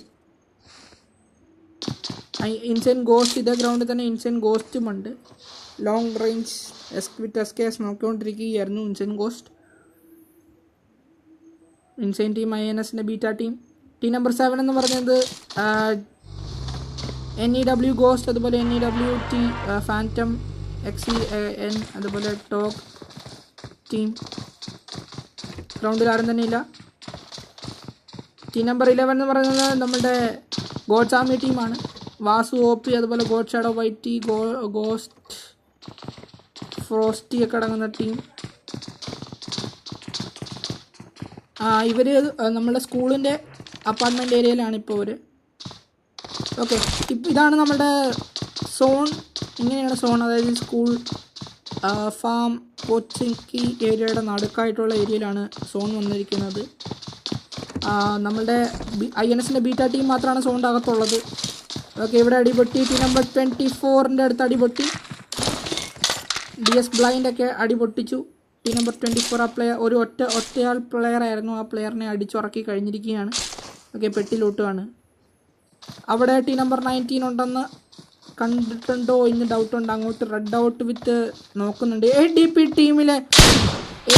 ഇൻസൈൻ ഗോസ്റ്റ് ഇതേ ഗ്രൗണ്ടിൽ തന്നെ ഇൻസൈൻ ഗോസ്റ്റും ഉണ്ട്. ലോങ് റേഞ്ച് വിത്ത് SKS നോക്കിക്കൊണ്ടിരിക്കുകയായിരുന്നു ഇൻസൈൻ ഗോസ്റ്റ്. ഇൻസൈൻ ടീം INSൻ്റെ ബീറ്റ ടീം. ടീം നമ്പർ 7 എന്ന് പറയുന്നത് NEW ഗോസ്റ്റ്, അതുപോലെ NEWT ഫാൻറ്റം XEN, അതുപോലെ ടോക്ക് ടീം. ഗ്രൗണ്ടിൽ ആരും തന്നെ ഇല്ല. ടീം നമ്പർ 11 എന്ന് പറയുന്നത് നമ്മുടെ ഗോഡ്സ് ആർമി ടീമാണ്. വാസു OP, അതുപോലെ ഗോഡ് ഷാഡോ വൈറ്റി, ഗോസ്റ്റ് ഫ്രോസ്റ്റി ഒക്കെ അടങ്ങുന്ന ടീം. ഇവർ നമ്മുടെ സ്കൂളിൻ്റെ അപ്പാർട്ട്മെൻറ്റ് ഏരിയയിലാണ് ഇപ്പോൾ ഇവർ. ഓക്കെ, ഇതാണ് നമ്മുടെ സോൺ. ഇങ്ങനെയാണ് സോൺ, അതായത് സ്കൂൾ, ഫാം, കോച്ചിങ് ഏരിയയുടെ നടുക്കായിട്ടുള്ള ഏരിയയിലാണ് സോൺ വന്നിരിക്കുന്നത്. നമ്മളുടെ INSൻ്റെ ബീറ്റ ടീം മാത്രമാണ് സോണിൻ്റെ അകത്തുള്ളത്. ഓക്കെ, ഇവിടെ അടിപൊട്ടി. ടീം നമ്പർ 24ൻ്റെ അടുത്ത് അടിപൊട്ടി. DS ബ്ലൈൻഡൊക്കെ അടിപൊട്ടിച്ചു. ടീം നമ്പർ 24 ആ പ്ലെയർ ഒറ്റയാൾ പ്ലെയർ ആയിരുന്നു. ആ പ്ലെയറിനെ അടിച്ചുറക്കി കഴിഞ്ഞിരിക്കുകയാണ്. ഓക്കെ, പെട്ടിലൂട്ടുകയാണ്. അവിടെ ടീം നമ്പർ 19 ഉണ്ടെന്ന് കണ്ടിട്ടുണ്ടോ എന്ന് ഡൗട്ടുണ്ട്. അങ്ങോട്ട് റെഡ് ഔട്ട് വിത്ത് നോക്കുന്നുണ്ട്. 8DP ടീമിലെ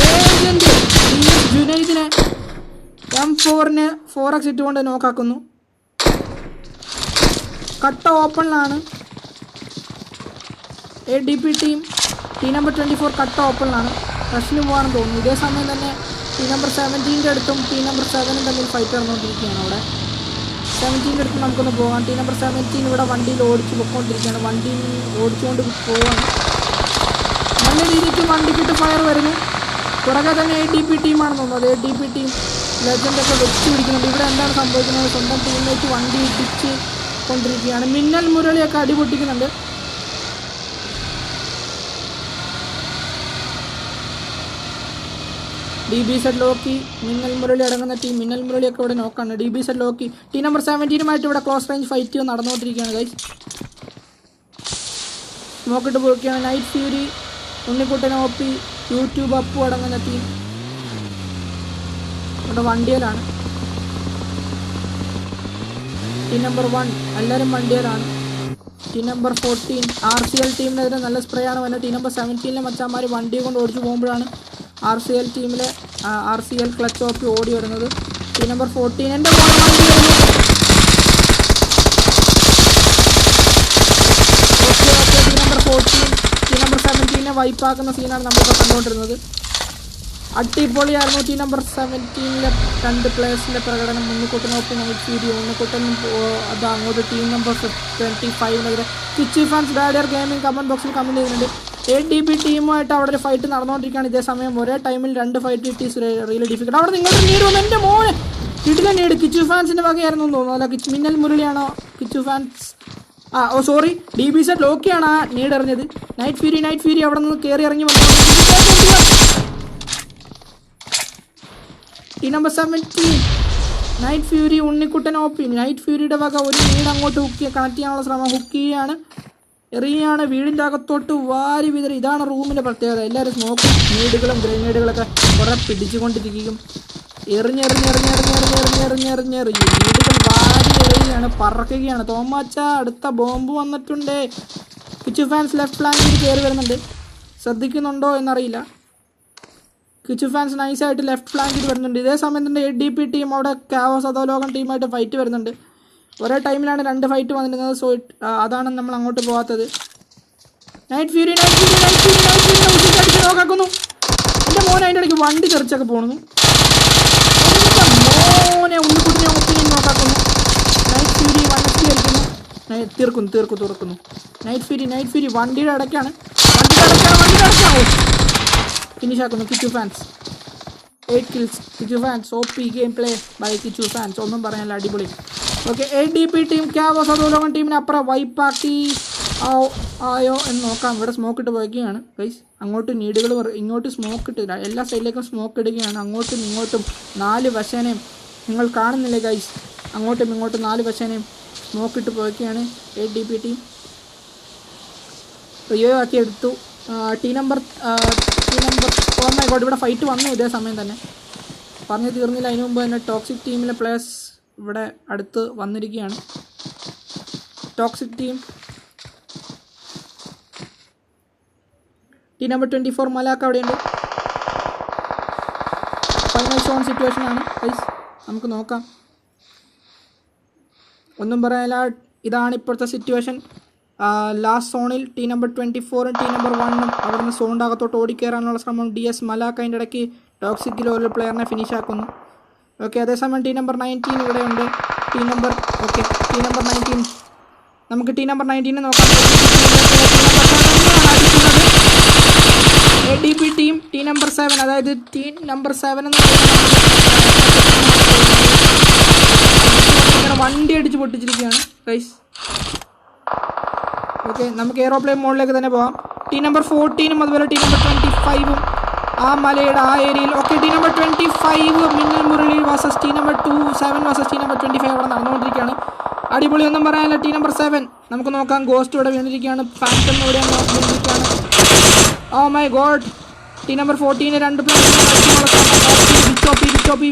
ഏജന്റ് ജുനൈദിനെ M4ന് 4x ഇട്ടുകൊണ്ട് നോക്കാക്കുന്നു. കട്ട ഓപ്പണിലാണ് 8DP ടീം നമ്പർ 24 കട്ട ഓപ്പണിലാണ്. റഷിന് പോകാണെന്ന് തോന്നുന്നു. ഇതേ സമയം തന്നെ ടീം നമ്പർ 17ൻ്റെ അടുത്തും ടീം നമ്പർ 7 തമ്മിൽ ഫൈറ്റ് നടന്നുകൊണ്ടിരിക്കുകയാണ്. അവിടെ 17ൻ്റെ അടുത്ത് നമുക്കൊന്ന് പോകാം. ടീം നമ്പർ 17 ഇവിടെ വണ്ടിയിൽ ഓടിച്ച് പൊയ്ക്കൊണ്ടിരിക്കുകയാണ്. വണ്ടി ഓടിച്ചുകൊണ്ട് പോവാണ്. നല്ല രീതിക്ക് വണ്ടിക്കിട്ട് ഫയർ വരുന്നു. പുറകെ തന്നെ 8DP ടീമാണെന്ന് തോന്നുന്നത്. 8DP ടീം ലെജൻഡൊക്കെ വെച്ച് പിടിക്കുന്നുണ്ട്. ഇവിടെ എന്താണ് സംഭവിക്കുന്നത്? സ്വന്തം ടീമിലേക്ക് വണ്ടി ഇടിച്ച് കൊണ്ടിരിക്കുകയാണ്. മിന്നൽ മുരളിയൊക്കെ അടിപൊട്ടിക്കുന്നുണ്ട്. DBZ ലോക്കി, മിന്നൽ മുരളി അടങ്ങുന്ന ടീം. മിന്നൽ മുരളിയൊക്കെ ഇവിടെ നോക്കാണ്. DBZ ലോക്കി ടീം നമ്പർ 17 ഇവിടെ ക്ലോസ് റേഞ്ച് ഫൈറ്റ് നടന്നുകൊണ്ടിരിക്കുകയാണ് ഗൈസ്. നോക്കിട്ട് പോവുകയാണ്. Night fury, Unnikuttan OP, YouTube Appu അടങ്ങുന്ന ടീം ഇവിടെ വണ്ടിയിലാണ്. ടീം നമ്പർ 1 എല്ലാവരും വണ്ടിയിലാണ്. ടീം നമ്പർ 14 RCL ടീമിനെതിരെ നല്ല സ്പ്രേ ആണ് വന്നത്. ടീം നമ്പർ 17 മച്ചാന്മാർ വണ്ടിയെ കൊണ്ട് ഓടിച്ചു പോകുമ്പോഴാണ് RCL ടീമിലെ RCL ക്ലച്ച് OP ഓടി വരുന്നത്. ടീം നമ്പർ 14 എൻ്റെ വണ്ടി വരുന്നു. ടീം നമ്പർ 14 ടീം നമ്പർ 17 വൈപ്പാക്കുന്ന സീനാണ് നമ്മളിപ്പോൾ കണ്ടുകൊണ്ടിരുന്നത്. അടിപൊളിയായിരുന്നു ടീം നമ്പർ 17 രണ്ട് പ്ലേയേഴ്സിൻ്റെ പ്രകടനം. Unnikuttan OP night video. Unnikuttan അത് അങ്ങോട്ട് ടീം നമ്പർ 25 കിച്ചു ഫാൻസ് ഡാഡിയർ ഗെയിമിംഗ് കമൻറ്റ് ബോക്സിൽ കമൻറ്റ് ചെയ്യുന്നുണ്ട്. 8DP ടീമുമായിട്ട് അവിടെ ഒരു ഫൈറ്റ് നടന്നുകൊണ്ടിരിക്കുകയാണ്. ഇതേ സമയം ഒരേ ടൈമിൽ 2 ഫൈറ്റ് ഇട്ടീസ് റിയൽ ഡിഫിക്കൽട്ട്. അവിടെ നിങ്ങൾക്ക് നീട് വന്നു. എൻ്റെ മോനെ കിടില നീട്. കിച്ചു ഫാൻസിൻ്റെ വകയായിരുന്നു എന്ന് തോന്നുന്നു. അല്ല, മിന്നൽ മുരളിയാണോ കിച്ചു ഫാൻസ്? സോറി, DBZ ലോക്കിയാണ് ആ നീട് എറിഞ്ഞത്. നൈറ്റ് ഫ്യൂരി അവിടെ നിന്ന് കയറി ഇറങ്ങി വന്നു. Team number 17 night fury, Unnikuttan OP. Night ഫ്യൂരിയുടെ വക ഒരു നീട് അങ്ങോട്ട് കണക്ട് ചെയ്യാനുള്ള ശ്രമം. ഹുക്ക് ചെയ്യുകയാണ്, എറിയാണ്. വീടിൻ്റെ അകത്തോട്ട് വാരി വിതറി. ഇതാണ് റൂമിൻ്റെ പ്രത്യേകത. എല്ലാവരും സ്മോക്കും നീടുകളും ഗ്രനേഡുകളൊക്കെ കുറേ പിടിച്ചുകൊണ്ടിരിക്കും. എറിഞ്ഞെറിഞ്ഞ് വീടുകൾ വാരി എറിയുകയാണ്, പറക്കുകയാണ്. തോമാച്ച അടുത്ത ബോംബ് വന്നിട്ടുണ്ട്. കിച്ചു ഫാൻസ് ലെഫ്റ്റ് ഫ്ലാങ്കിൽ കയറി വരുന്നുണ്ട്. ശ്രദ്ധിക്കുന്നുണ്ടോ എന്നറിയില്ല. കിച്ചു ഫാൻസ് നൈസായിട്ട് ലെഫ്റ്റ് ഫ്ലാങ്കിൽ വരുന്നുണ്ട്. ഇതേ സമയം തന്നെ 8DP ടീം അവിടെ കാവോസ് അധോലോകം ടീമായിട്ട് ഫൈറ്റ് വരുന്നുണ്ട്. ഒരേ ടൈമിലാണ് 2 ഫൈറ്റ് വന്നിരുന്നത്. സോ അതാണ് നമ്മൾ അങ്ങോട്ട് പോകാത്തത്. നൈറ്റ് ഫ്യൂരി അടിച്ച് നോക്കാക്കുന്നു. എൻ്റെ മോനെ അതിൻ്റെ ഇടയ്ക്ക് വണ്ടി തെറിച്ചൊക്കെ പോകുന്നു. മോനെ ഉണ്ണിക്കുട്ടിനെ ഒപ്പിനിയും നോക്കാക്കുന്നു. നൈറ്റ് ഫ്യൂരി വണ്ടി അടിക്കുന്നു. തീർക്കുന്നു. നൈറ്റ് ഫ്യൂരി വണ്ടിയുടെ ഇടയ്ക്കാണ്. ഫിനിഷ് ആക്കുന്നു Kichu fans. 8 kills Kichu fans. OP game play by Kichu fans. ഒന്നും പറയാനില്ല, അടിപൊളി. ഓക്കെ, 8DP ടീം കാവോസ് അധോലോകം ടീമിനെ അപ്പുറം വൈപ്പാക്കി. ആയോ എന്ന് നോക്കാം. ഇവിടെ സ്മോക്ക് ഇട്ട് പോയിരിക്കുകയാണ് ഗൈസ്. അങ്ങോട്ട് നീഡുകൾ ഇങ്ങോട്ട് സ്മോക്ക് ഇട്ടില്ല, എല്ലാ സൈഡിലേക്കും സ്മോക്ക് ഇടുകയാണ്. അങ്ങോട്ടും ഇങ്ങോട്ടും 4 വശേനയും നിങ്ങൾ കാണുന്നില്ലേ ഗൈസ്, അങ്ങോട്ടും ഇങ്ങോട്ടും 4 വശേനയും സ്മോക്ക് ഇട്ട് പോയിരിക്കുകയാണ്. ADP ടീം റിയോ ആക്കി എടുത്തു. Team number oh my god, ഇവിടെ ഫൈറ്റ് വന്നു ഇതേ സമയം തന്നെ. പറഞ്ഞു തീർന്നില്ല, അതിന് മുമ്പ് തന്നെ ടോക്സിക് ടീമിലെ പ്ലേയേഴ്സ് ഇവിടെ അടുത്ത് വന്നിരിക്കുകയാണ്. Toxic team team number 24 Malacca അവിടെയുണ്ട്. ഫൈനൽ സോൺ സിറ്റുവേഷൻ ആണ് ഗൈസ്, നമുക്ക് നോക്കാം. ഒന്നും പറയാനില്ല, ഇതാണ് ഇപ്പോഴത്തെ സിറ്റുവേഷൻ. ലാസ്റ്റ് സോണിൽ ടീം നമ്പർ 24 ടീം നമ്പർ 1 അവിടെ നിന്ന് സോണിൻ്റെ അകത്തോട്ട് ഓടിക്കയറാനുള്ള ശ്രമം. DS മലാക്ക അതിൻ്റെ ഇടയ്ക്ക് ടോക്സിക്കിൽ ഒരു പ്ലെയറിനെ ഫിനിഷ് ആക്കുന്നു. ഓക്കെ, അതേസമയം ടീം നമ്പർ 19 ഇവിടെ ഉണ്ട്. ടീം നമ്പർ 19 നമുക്ക് ടീം നമ്പർ 19 നോക്കാം. ADP ടീം ടീം നമ്പർ 7, അതായത് ടീം നമ്പർ 7 എന്ന് പറയുന്നത് വണ്ടി അടിച്ച് പൊട്ടിച്ചിരിക്കുകയാണ് ഗൈസ്. ഓക്കെ, നമുക്ക് എയ്റോപ്ലെയിൻ മോഡിലേക്ക് തന്നെ പോകാം. ടീം നമ്പർ 14 അതുപോലെ ടീം നമ്പർ 25 ആ മലയുടെ ആ ഏരിയയിൽ. Okay, team number 25 Minnal Murali versus team number 7 versus team number 25 അവിടെ നടന്നുകൊണ്ടിരിക്കുകയാണ്. അടിപൊളി, ഒന്നും പറയാനില്ല. ടീം നമ്പർ 7 നമുക്ക് നോക്കാം. ഗോസ്റ്റ് ഇവിടെ വീണിരിക്കുകയാണ്, ഫാൻറ്റം ഇവിടെ വീണിരിക്കുകയാണ്. Oh my god, team number 14 2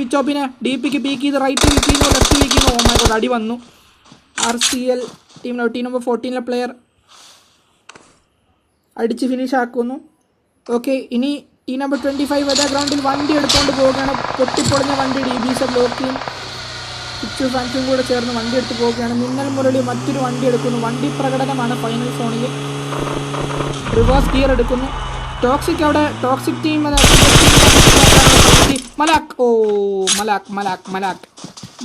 വിച്ചോപ്പിനെ DPക്ക് പീക്ക് ചെയ്ത് റൈറ്റ് വിൽക്കുന്നു, ലെഫ്റ്റ് വിൽക്കുന്നു. ഓ മൈ ഗോഡ്, അടി വന്നു. RCL ടീം നമ്പർ 14 പ്ലെയർ അടിച്ച് ഫിനിഷ് ആക്കുന്നു. ഓക്കെ, ഇനി ടീം നമ്പർ 25 അതേ ഗ്രൗണ്ടിൽ വണ്ടി എടുത്തുകൊണ്ട് പോവുകയാണ്. പൊട്ടിപ്പൊളിഞ്ഞ വണ്ടി DBZ ലോക്കിയും പിച്ചു ഫാൻസും കൂടെ ചേർന്ന് വണ്ടി എടുത്ത് പോവുകയാണ്. മിന്നൽ മുരളി മറ്റൊരു വണ്ടി എടുക്കുന്നു. വണ്ടി പ്രകടനമാണ് ഫൈനൽ സോണിൽ. റിവേഴ്സ് ഗിയർ എടുക്കുന്നു. ടോക്സിക് അവിടെ ടോക്സിക് ടീം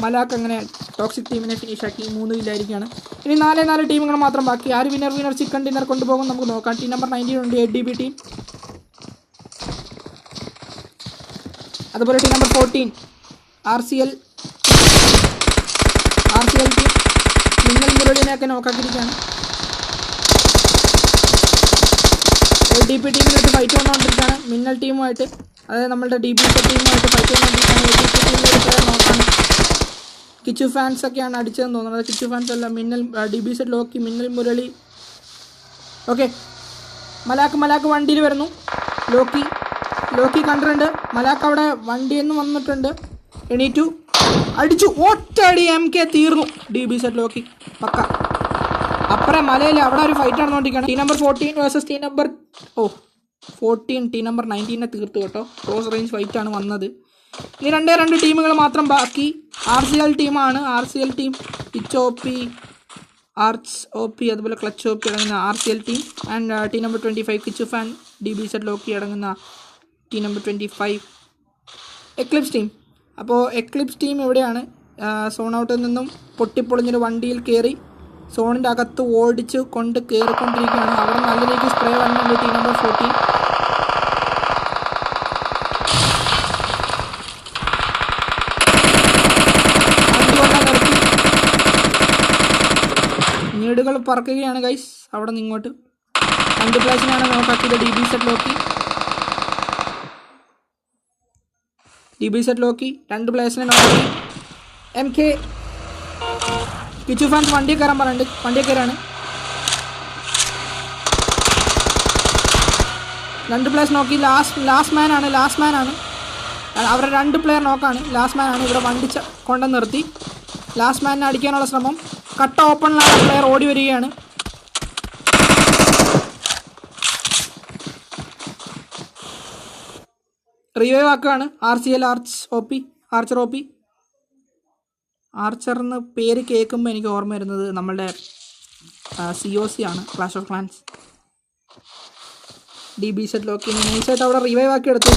മലാക്ക് അങ്ങനെ ടോക്സിക് ടീമിനെ ഫിനിഷാക്കി 3 വില്ലായിരിക്കുകയാണ്. ഇനി 4 ടീമുകൾ മാത്രം ബാക്കി. ആര് വിന്നർ ചിക്കൻ ഡിന്നർ കൊണ്ടുപോകും നമുക്ക് നോക്കാം. ടീം നമ്പർ 19 ഉണ്ട് ADP ടീം, അതുപോലെ ടീം നമ്പർ 14 RCL ടീം മിന്നൽ മുരളിനെയൊക്കെ നോക്കാക്കിയിരിക്കുകയാണ്. ADP ടീമിനായിട്ട് ഫൈറ്റ് വന്നുകൊണ്ടിരിക്കുകയാണ് മിന്നൽ ടീമുമായിട്ട്, അതായത് നമ്മളുടെ DBZ ടീമുമായിട്ട് ഫൈറ്റ് വന്നുകൊണ്ടിരിക്കുകയാണ്. ADP ടീമിലൊരു പ്ലെയർ നോക്കാണ്. കിച്ചു ഫാൻസ് ഒക്കെയാണ് അടിച്ചതെന്ന് തോന്നുന്നത്. കിച്ചു ഫാൻസ് അല്ല, DBZ Loki Minnal Murali. Okay, മലാക്ക് വണ്ടിയിൽ വരുന്നു. ലോക്കി കണ്ടിട്ടുണ്ട്. മലാക്ക് അവിടെ വണ്ടിയിൽ നിന്ന് വന്നിട്ടുണ്ട്. എണീറ്റു, അടിച്ചു, ഒറ്റടി MK തീർന്നു. DBZ ലോക്കി പക്ക. അപ്പുറം മലയിൽ അവിടെ ഒരു ഫൈറ്റ് നടന്നുകൊണ്ടിരിക്കുകയാണ്. Team number 14 versus team number 14 team number 19 തീർത്തു കേട്ടോ. ക്ലോസ് റേഞ്ച് ഫൈറ്റാണ് വന്നത്. ഇനി 2 ടീമുകൾ മാത്രം ബാക്കി. RCL ടീമാണ്. RCL ടീം പിച്ചോപ്പി അതുപോലെ ക്ലച്ച് OP അടങ്ങുന്ന RCL team and team number 25 Kichu fan DBZ Loki അടങ്ങുന്ന ടീം നമ്പർ 25 എക്ലിപ്സ് ടീം. അപ്പോൾ എക്ലിപ്സ് ടീം എവിടെയാണ്? സോൺ ഔട്ടിൽ നിന്നും പൊട്ടിപ്പൊളിഞ്ഞൊരു വണ്ടിയിൽ കയറി സോണിൻ്റെ അകത്ത് ഓടിച്ച് കൊണ്ട് കയറിക്കൊണ്ടിരിക്കുകയാണ്. അവിടെ നല്ല രീതിക്ക് സ്പ്രേ വന്നിട്ടുണ്ട് ടീം നമ്പർ 14. നീടുകൾ പറക്കുകയാണ് ഗൈസ് അവിടെ നിന്ന് ഇങ്ങോട്ട്. 2 പ്ലേസിനാണ് നോക്കാക്കിയത്. DBZ ലോക്കി 2 പ്ലേസിനെ നോക്കി. MK കിച്ചു ഫാൻസ് വണ്ടിയിൽ കയറാൻ പറഞ്ഞിട്ടുണ്ട്. വണ്ടിയിൽ കയറാണ്. 2 പ്ലേസ് നോക്കി. ലാസ്റ്റ് മാൻ ആണ്. അവരുടെ 2 പ്ലെയർ നോക്കാണ്. ലാസ്റ്റ് മാൻ ആണ്. ഇവിടെ വണ്ടി കൊണ്ടു നിർത്തി ലാസ്റ്റ് മാനിനെ അടിക്കാനുള്ള ശ്രമം. കട്ട ഓപ്പണിലാണ് പ്ലെയർ ഓടി വരികയാണ്. റിവൈവ് ആക്കുകയാണ്. RCL archer OP. ആർച്ചർ എന്ന് പേര് കേൾക്കുമ്പോൾ എനിക്ക് ഓർമ്മ വരുന്നത് നമ്മളുടെ COC ആണ്, Clash of Clans. DBZ Loki നൈസായിട്ട് അവിടെ റിവൈവ് ആക്കി എടുത്തു.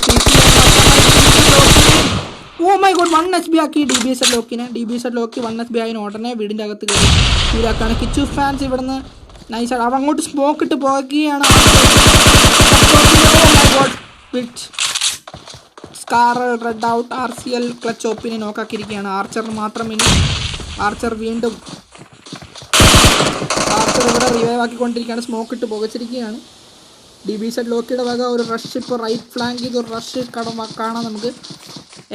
ഓ മൈ ഗോഡ്, 1 HP ആക്കി DBZ ലോക്കിനെ. DBZ ലോക്കി 1 HP ആയതിന് ഉടനെ വീടിൻ്റെ അകത്ത് കയറി ഫീലാക്കാണ്. കിച്ചു ഫാൻസ് ഇവിടുന്ന് നൈസായിട്ട് അവ അങ്ങോട്ട് സ്മോക്ക് ഇട്ട് പോകുകയാണ്. Scar red out. RCL clutch OPനെ നോക്കാക്കിയിരിക്കുകയാണ്. ആർച്ചർ മാത്രം ഇനി. ആർച്ചർ വീണ്ടും ഇവിടെ റിവൈവ് ആക്കിക്കൊണ്ടിരിക്കുകയാണ്. സ്മോക്ക് ഇട്ട് പുകച്ചിരിക്കുകയാണ്. DBZ ലോക്കിയുടെ വക ഒരു റഷ് ഇപ്പോൾ റൈറ്റ് ഫ്ലാങ്ക് ചെയ്ത് ഒരു റഷ് കാണാം നമുക്ക്.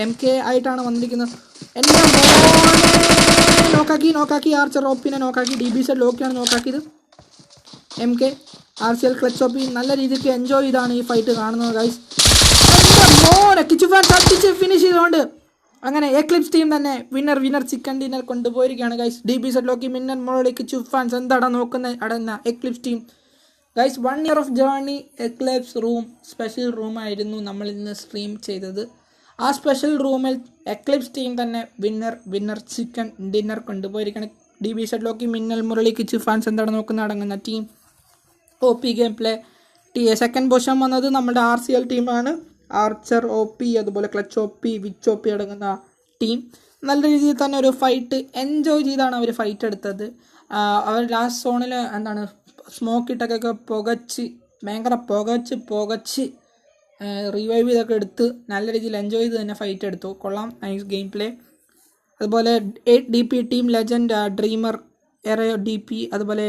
MK ആയിട്ടാണ് വന്നിരിക്കുന്നത്. എൻ്റെ മോനെ നോക്കാക്കി ആർച്ചർ ഓപ്പിനെ നോക്കാക്കി. DBZ ലോക്കിയാണ് നോക്കാക്കിയത്. MK RCL ക്ലച്ച് ഓപ്പി നല്ല രീതിക്ക് എൻജോയ് ചെയ്താണ് ഈ ഫൈറ്റ് കാണുന്നത് ഗൈസ്. എൻ്റെ മോനെ കിച്ചു ഫാൻ തട്ടിച്ച് ഫിനിഷ് ചെയ്തുകൊണ്ട് അങ്ങനെ എക്ലിപ്സ് ടീം തന്നെ വിന്നർ ചിക്കൻ ഡിന്നർ കൊണ്ടുപോയിരിക്കുകയാണ് ഗൈസ്. DBZ ലോക്കി മിന്നൽ മോളി കിച്ചു ഫാൻസ് എന്താടാ നോക്കുന്നത് അടന്ന eclipse team guys. 1 year of journey eclipse room special റൂമായിരുന്നു നമ്മൾ ഇന്ന് സ്ട്രീം ചെയ്തത്. ആ സ്പെഷ്യൽ റൂമിൽ എക്ലിപ്സ് ടീം തന്നെ വിന്നർ ചിക്കൻ ഡിന്നർ കൊണ്ടുപോയിരിക്കുകയാണ്. DBZ Loki Minnal Murali Kichu fans എന്താണ് നോക്കുന്ന അടങ്ങുന്ന team. OP game play second position വന്നത് നമ്മുടെ RCL ടീമാണ്. ആർച്ചർ OP അതുപോലെ ക്ലച്ച് OP വിച്ച് OP അടങ്ങുന്ന ടീം നല്ല രീതിയിൽ തന്നെ ഒരു ഫൈറ്റ് എൻജോയ് ചെയ്താണ് അവർ ഫൈറ്റ് എടുത്തത്. അവർ ലാസ്റ്റ് സോണിൽ എന്താണ് സ്മോക്ക് ഇട്ടൊക്കെ ഭയങ്കര പുകച്ച് റിവൈവ് ചെയ്തൊക്കെ എടുത്ത് നല്ല രീതിയിൽ എൻജോയ് ചെയ്ത് തന്നെ ഫൈറ്റ് എടുത്തു. കൊള്ളാം, നൈസ് ഗെയിം പ്ലേ. അതുപോലെ 8DP team legend dreamer DP അതുപോലെ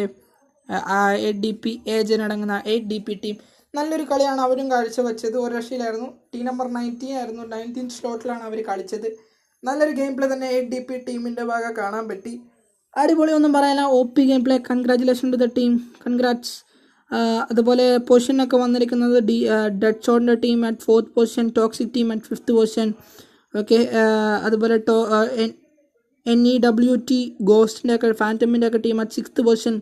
8DP ഏജൻ അടങ്ങുന്ന 8DP ടീം നല്ലൊരു കളിയാണ് അവരും കാഴ്ചവെച്ചത്. ഒരു രക്ഷയിലായിരുന്നു. ടീം നമ്പർ 19 ആയിരുന്നു. 19th സ്ലോട്ടിലാണ് അവർ കളിച്ചത്. നല്ലൊരു ഗെയിം പ്ലേ തന്നെ 8DP ടീമിൻ്റെ ഭാഗം കാണാൻ പറ്റി. അടിപൊളി ഒന്നും പറയാനില്ല. OP game play. Congratulation to the team, congrats. അതുപോലെ പൊസിഷനൊക്കെ വന്നിരിക്കുന്നത് ഡെഡ് ഷോട്ടിൻ്റെ team at 4th position, toxic team at 5th position. Okay, അതുപോലെ NEWT ഗോസ്റ്റിൻ്റെ ഒക്കെ ഫാൻറ്റമിൻ്റെ ഒക്കെ team at 6th position.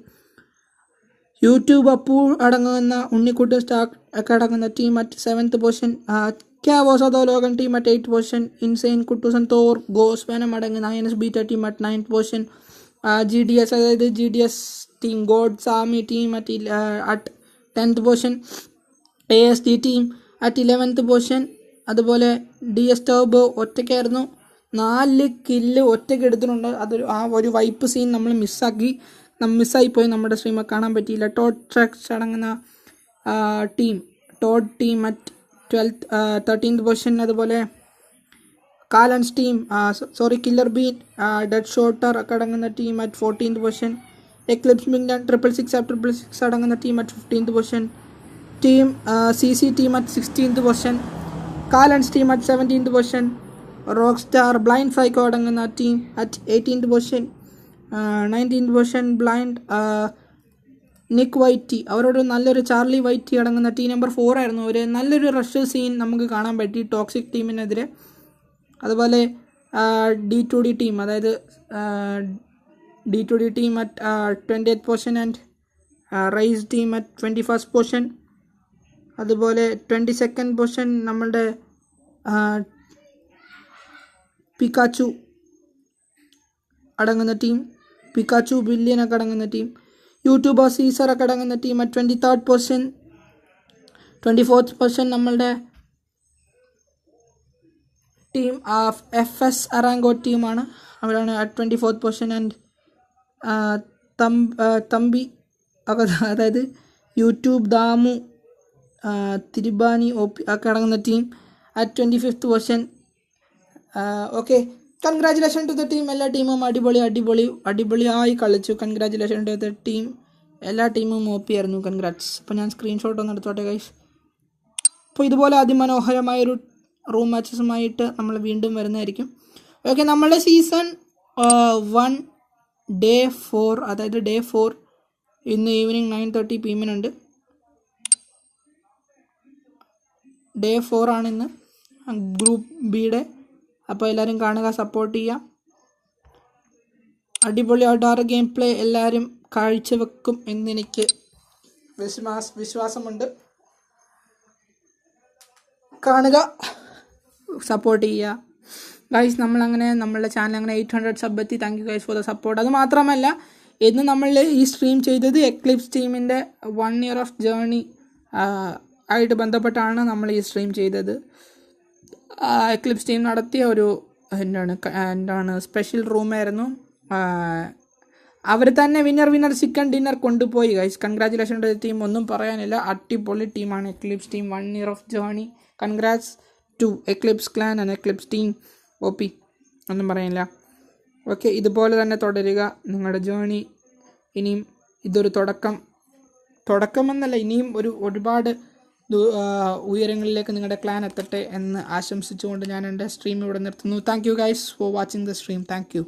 YouTube Appu അടങ്ങുന്ന ഉണ്ണിക്കുട്ടൻ സ്റ്റാർ ഒക്കെ അടങ്ങുന്ന ടീം അറ്റ് 7th പൊസിഷൻ. ക്യാവോസോ ലോകൻ team at 8th position. Insane Kuttoosan Thor ഗോസ്വാനം അടങ്ങുന്ന INS beta team at 9th position. GDS അതായത് GDS team gods army team at 10th position. ASD team at 11th position. അതുപോലെ DS ടർബോ ഒറ്റയ്ക്കായിരുന്നു. 4 കില്ല് ഒറ്റയ്ക്ക് എടുത്തിട്ടുണ്ട്. ഒരു വൈപ്പ് സീൻ നമ്മൾ മിസ്സായിപ്പോയി. നമ്മുടെ സ്ട്രീമൊക്കെ കാണാൻ പറ്റിയില്ല. ടോഡ് ട്രക്സ് അടങ്ങുന്ന ടീം അറ്റ് 13th പൊസിഷൻ. അതുപോലെ കാലൻസ് team killer bean dead shooter ഒക്കെ അടങ്ങുന്ന team at 14th position. Eclipse മിംഗ്ലൻ 666 അടങ്ങുന്ന team at 15th position. Team CC team at 16th position. കാലൻസ് team at 17th position. Rock star blind psycho അടങ്ങുന്ന team at 18th position. 19th position blind Nick whitey അവരോട് നല്ലൊരു ചാർലി വൈറ്റി അടങ്ങുന്ന ടീം നമ്പർ 4 ആയിരുന്നു. ഒരു നല്ലൊരു റഷ് സീൻ നമുക്ക് കാണാൻ പറ്റി ടോക്സിക് ടീമിനെതിരെ. അതുപോലെ D2D ടീം അതായത് D2D team at 20th position and rise team at 21st position. അതുപോലെ 22nd പൊസിഷൻ നമ്മളുടെ പിക്കാച്ചു അടങ്ങുന്ന ടീം, പിക്കാച്ചു ബില്യനൊക്കെ അടങ്ങുന്ന ടീം. യൂട്യൂബർ സീസറൊക്കെ അടങ്ങുന്ന team at 23rd position. 24th position നമ്മളുടെ ടീം FS അറാങ്കോ ടീമാണ്. അവരാണ് at 24th position. And Thampi അതായത് യൂട്യൂബ് ദാമു തിരുബാനി OP ഒക്കെ അടങ്ങുന്ന team at 25th position. Okay, congratulation to the team. എല്ലാ ടീമും അടിപൊളിയായി കളിച്ചു. Congratulation to the team. എല്ലാ ടീമും OP ആയിരുന്നു. കൺഗ്രാറ്റ്സ്. അപ്പോൾ ഞാൻ സ്ക്രീൻഷോട്ട് ഒന്ന് എടുത്തോട്ടെ ഗൈസ്. അപ്പോൾ ഇതുപോലെ അതിമനോഹരമായൊരു റൂം മാച്ചസുമായിട്ട് നമ്മൾ വീണ്ടും വരുന്നതായിരിക്കും. ഓക്കെ, നമ്മളുടെ സീസൺ 1 Day 4 അതായത് Day 4 ഇന്ന് ഈവനിങ് 9:30 PM Day 4 ആണ് ഇന്ന് ഗ്രൂപ്പ് ബിയുടെ. അപ്പോൾ എല്ലാവരും കാണുക, സപ്പോർട്ട് ചെയ്യുക. അടിപൊളിയായിട്ട് ആ ഗെയിം പ്ലേ എല്ലാവരും കാഴ്ചവെക്കും എന്നെനിക്ക് വിശ്വാസമുണ്ട്. കാണുക, സപ്പോർട്ട് ചെയ്യുക ഗൈസ്. നമ്മളുടെ ചാനൽ അങ്ങനെ 800 സബ് എത്തി. Thank you guys four the support. അത് മാത്രമല്ല, ഇന്ന് നമ്മൾ ഈ സ്ട്രീം ചെയ്തത് എക്ലിപ്സ് ടീമിൻ്റെ 1 year ഓഫ് ജേർണി ആയിട്ട് ബന്ധപ്പെട്ടാണ് നമ്മൾ ഈ സ്ട്രീം ചെയ്തത്. എക്ലിപ്സ് ടീം നടത്തിയ ഒരു എന്താണ് സ്പെഷ്യൽ റൂമായിരുന്നു. അവർ തന്നെ വിന്നർ ചിക്കൻ ഡിന്നർ കൊണ്ടുപോയി ഗൈസ്. Congratulation to team. ഒന്നും പറയാനില്ല, അടിപൊളി ടീമാണ് Eclipse team. 1 year of journey. Congrats to Eclipse clan and Eclipse team. OP, ഒന്നും പറയാനില്ല. ഓക്കെ, ഇതുപോലെ തന്നെ തുടരുക നിങ്ങളുടെ ജേർണി. ഇനിയും ഇതൊരു തുടക്കമെന്നല്ല, ഇനിയും ഒരുപാട് ഉയരങ്ങളിലേക്ക് നിങ്ങളുടെ ക്ലാൻ എത്തട്ടെ എന്ന് ആശംസിച്ചുകൊണ്ട് ഞാൻ എൻ്റെ സ്ട്രീം ഇവിടെ നിർത്തുന്നു. Thank you guys for watching the stream. Thank you.